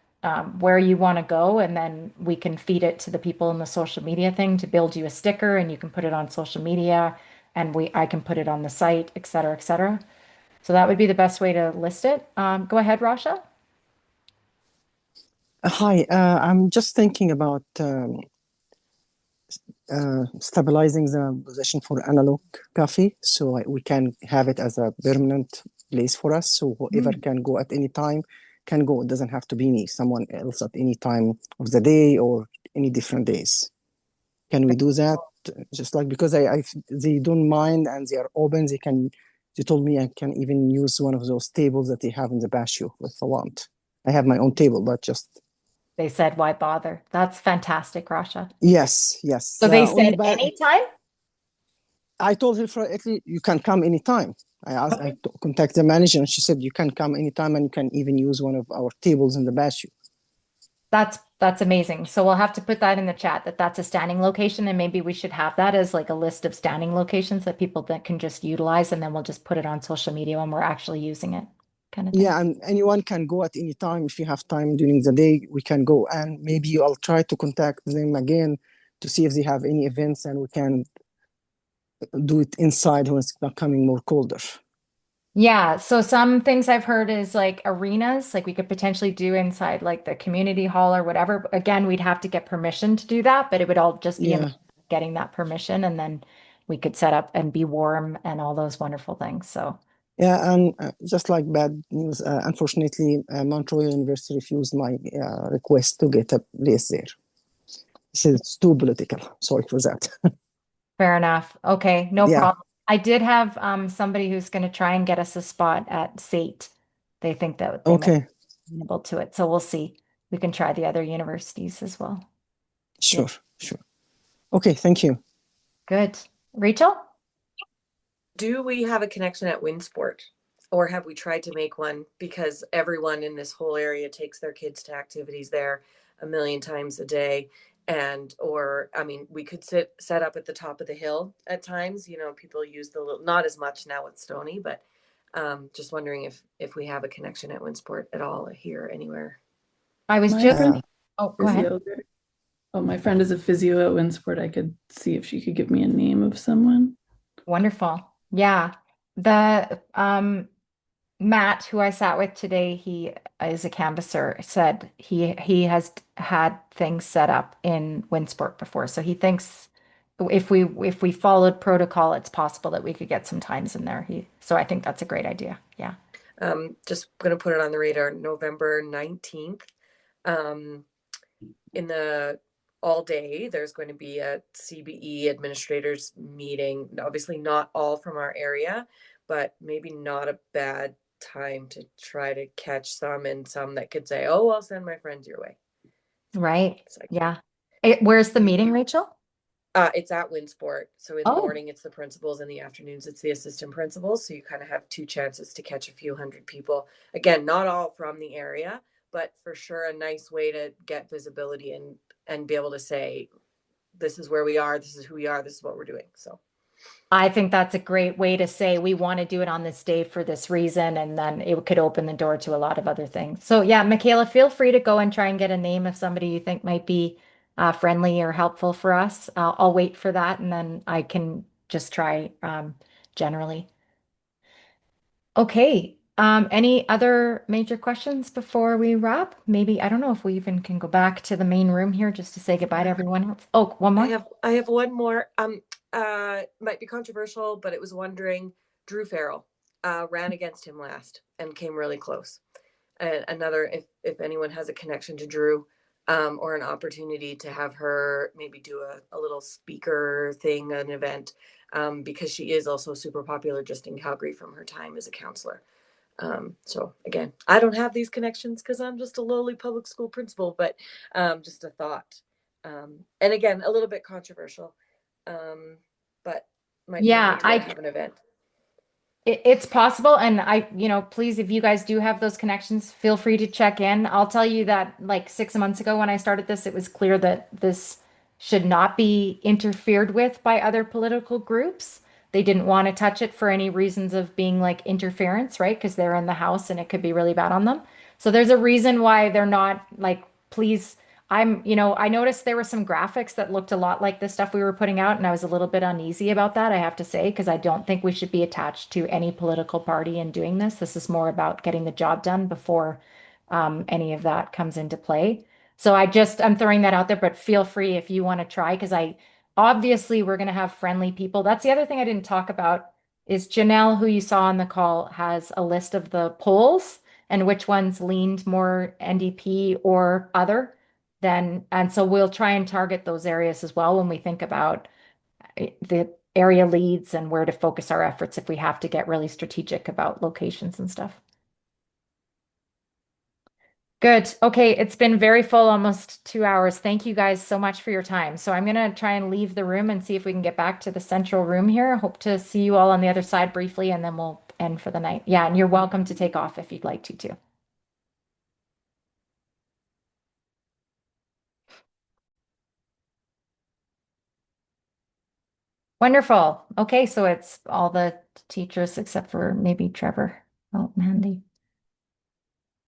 where you want to go, and then we can feed it to the people in the social media thing to build you a sticker, and you can put it on social media, and I can put it on the site, et cetera, et cetera. So that would be the best way to list it. Go ahead, Rasha. Hi, I'm just thinking about stabilizing the position for Analog Cafe, so we can have it as a permanent place for us. So whoever can go at any time can go. It doesn't have to be me, someone else at any time of the day or any different days. Can we do that? Just like, because they don't mind and they are open, they told me I can even use one of those tables that they have in the patio if I want. I have my own table, but just They said, why bother? That's fantastic, Rasha. yes. So they said anytime? I told her you can come anytime. I contacted the manager and she said you can come anytime and you can even use one of our tables in the patio. That's amazing. So we'll have to put that in the chat that that's a standing location, and maybe we should have that as like a list of standing locations that people that can just utilize, and then we'll just put it on social media when we're actually using it, kind of thing. Yeah, and anyone can go at any time. If you have time during the day, we can go, and maybe I'll try to contact them again to see if they have any events and we can do it inside when it's becoming more colder. Yeah, so some things I've heard is like arenas, like we could potentially do inside like the community hall or whatever. But again, we'd have to get permission to do that, but it would all just be Yeah. getting that permission, and then we could set up and be warm and all those wonderful things. So Yeah, and just like bad news, unfortunately, Montreal University refused my request to get a place there. It's too political. Sorry for that. fair enough. Okay, no Yeah. problem. I did have somebody who's going to try and get us a spot at SAIT. They think that they might Okay. be able to it. So we'll see. We can try the other universities as well. Sure. Okay, thank you. Good. Rachel? Do we have a connection at Winsport, or have we tried to make one? Because everyone in this whole area takes their kids to activities there a million times a day. We could set up at the top of the hill at times. People use the little, not as much now with Stony, but just wondering if we have a connection at Winsport at all here anywhere. I was My just, friend oh, go ahead. physio there. Oh, my friend is a physio at Winsport. I could see if she could give me a name of someone. Wonderful. Yeah. The Matt, who I sat with today, he is a canvasser, said he has had things set up in Winsport before. So he thinks if we followed protocol, it's possible that we could get some times in there. So I think that's a great idea. Yeah. Just gonna put it on the radar, November 19th. In the all day, there's going to be a CBE administrators meeting. Obviously not all from our area, but maybe not a bad time to try to catch some, and some that could say, oh, I'll send my friends your way. Right. Yeah. Where's the meeting, Rachel? It's at Winsport. So in the morning, it's the principals. In the afternoons, it's the assistant principals. So you kind of have two chances to catch a few hundred people. Again, not all from the area, but for sure a nice way to get visibility and be able to say, this is where we are, this is who we are, this is what we're doing. So I think that's a great way to say we want to do it on this day for this reason, and then it could open the door to a lot of other things. So yeah, Michaela, feel free to go and try and get a name of somebody you think might be friendly or helpful for us. I'll wait for that, and then I can just try generally. Okay. Any other major questions before we wrap? Maybe, I don't know if we even can go back to the main room here just to say goodbye to everyone else. Oh, one more. I have one more. Might be controversial, but it was wondering, Drew Farrell ran against him last and came really close. And another, if anyone has a connection to Drew, or an opportunity to have her maybe do a little speaker thing, an event, because she is also super popular just in Calgary from her time as a counselor. So again, I don't have these connections because I'm just a lowly public school principal, but just a thought. And again, a little bit controversial. but might Yeah, be able to have an event. It's possible. And please, if you guys do have those connections, feel free to check in. I'll tell you that like 6 months ago when I started this, it was clear that this should not be interfered with by other political groups. They didn't want to touch it for any reasons of being like interference, right? Because they're in the house and it could be really bad on them. So there's a reason why they're not like, please. I noticed there were some graphics that looked a lot like the stuff we were putting out, and I was a little bit uneasy about that, I have to say, because I don't think we should be attached to any political party in doing this. This is more about getting the job done before any of that comes into play. So I'm throwing that out there, but feel free if you want to try, because obviously we're going to have friendly people. That's the other thing I didn't talk about is Janelle, who you saw on the call, has a list of the polls and which ones leaned more NDP or other. And so we'll try and target those areas as well when we think about the area leads and where to focus our efforts if we have to get really strategic about locations and stuff. Good. Okay, it's been very full, almost 2 hours. Thank you guys so much for your time. So I'm going to try and leave the room and see if we can get back to the central room here. Hope to see you all on the other side briefly, and then we'll end for the night. Yeah, and you're welcome to take off if you'd like to too. Wonderful. Okay, so it's all the teachers except for maybe Trevor. Oh, Mandy.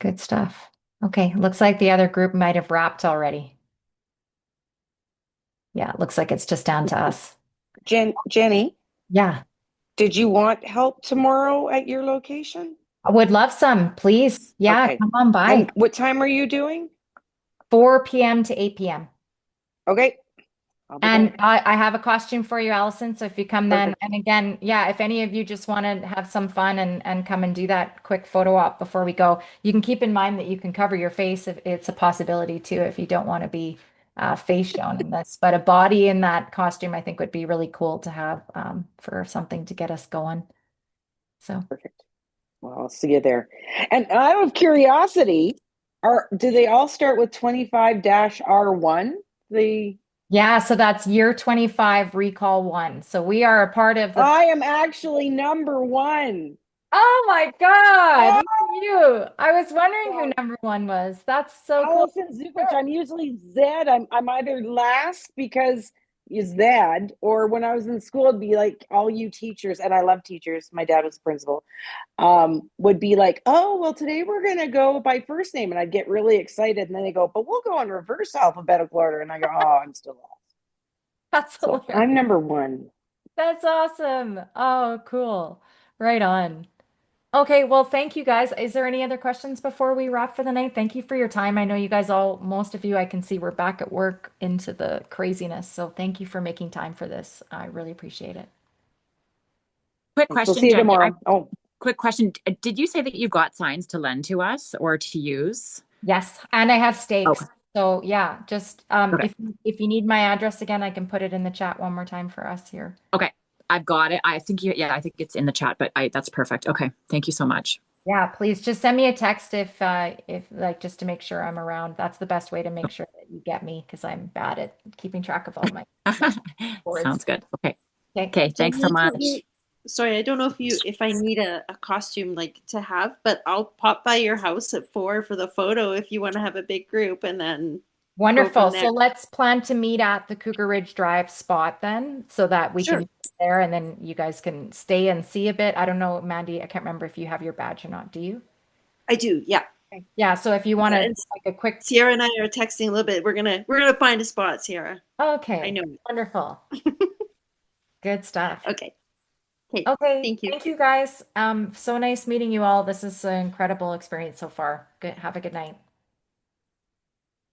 Good stuff. Okay, looks like the other group might have wrapped already. Yeah, it looks like it's just down to us. Jenny? Yeah. Did you want help tomorrow at your location? I would love some, please. Yeah, Okay. come on by. And what time are you doing? 4 p.m. to 8 p.m. Okay. I'll be And there. I have a costume for you, Allison. So if you come then, Perfect. and again, yeah, if any of you just want to have some fun and come and do that quick photo op before we go, you can keep in mind that you can cover your face if it's a possibility too, if you don't want to be face shown in this. But a body in that costume, I think would be really cool to have for something to get us going. So perfect. Well, I'll see you there. And out of curiosity, do they all start with 25-R1? Yeah, so that's year 25 recall 1. So we are a part of the I am actually number 1. Oh my God, look at you. I was wondering who number 1 was. That's so cool. Allison Zupich. I'm usually Zed. I'm either last because you're Zed, or when I was in school, it'd be like all you teachers, and I love teachers. My dad was principal. Would be like, oh, well, today we're gonna go by first name, and I'd get really excited, and then they go, but we'll go in reverse alphabetical order, and I go, oh, I'm still lost. That's So hilarious. I'm number 1. That's awesome. Oh, cool. Right on. Okay, well, thank you guys. Is there any other questions before we wrap for the night? Thank you for your time. I know you guys most of you I can see we're back at work into the craziness. So thank you for making time for this. I really appreciate it. Quick We'll question, see you Jenny. tomorrow. Quick question. Did you say that you've got signs to lend to us or to use? Yes, and I have stakes. Okay. So yeah, just Okay. if you need my address again, I can put it in the chat one more time for us here. Okay. I've got it. I think I think it's in the chat, but that's perfect. Okay. Thank you so much. Yeah, please just send me a text if like just to make sure I'm around. That's the best way to make sure that you get me because I'm bad at keeping track of all my boards. Sounds good. Okay. Okay. Okay. Thanks so much. Sorry, I don't know if I need a costume like to have, but I'll pop by your house at 4 for the photo if you want to have a big group, and then Wonderful. go from there. So let's plan to meet at the Cougar Ridge Drive spot then, so that we Sure. can be there, and then you guys can stay and see a bit. I don't know, Mandy, I can't remember if you have your badge or not. Do you? I do, yeah. Okay. Yeah. So if you want to And like a quick. Sierra and I are texting a little bit. We're gonna find a spot, Sierra. Okay. I know. Wonderful. Good stuff. Okay. Okay. Thank you. Thank you guys. So nice meeting you all. This is an incredible experience so far. Good. Have a good night.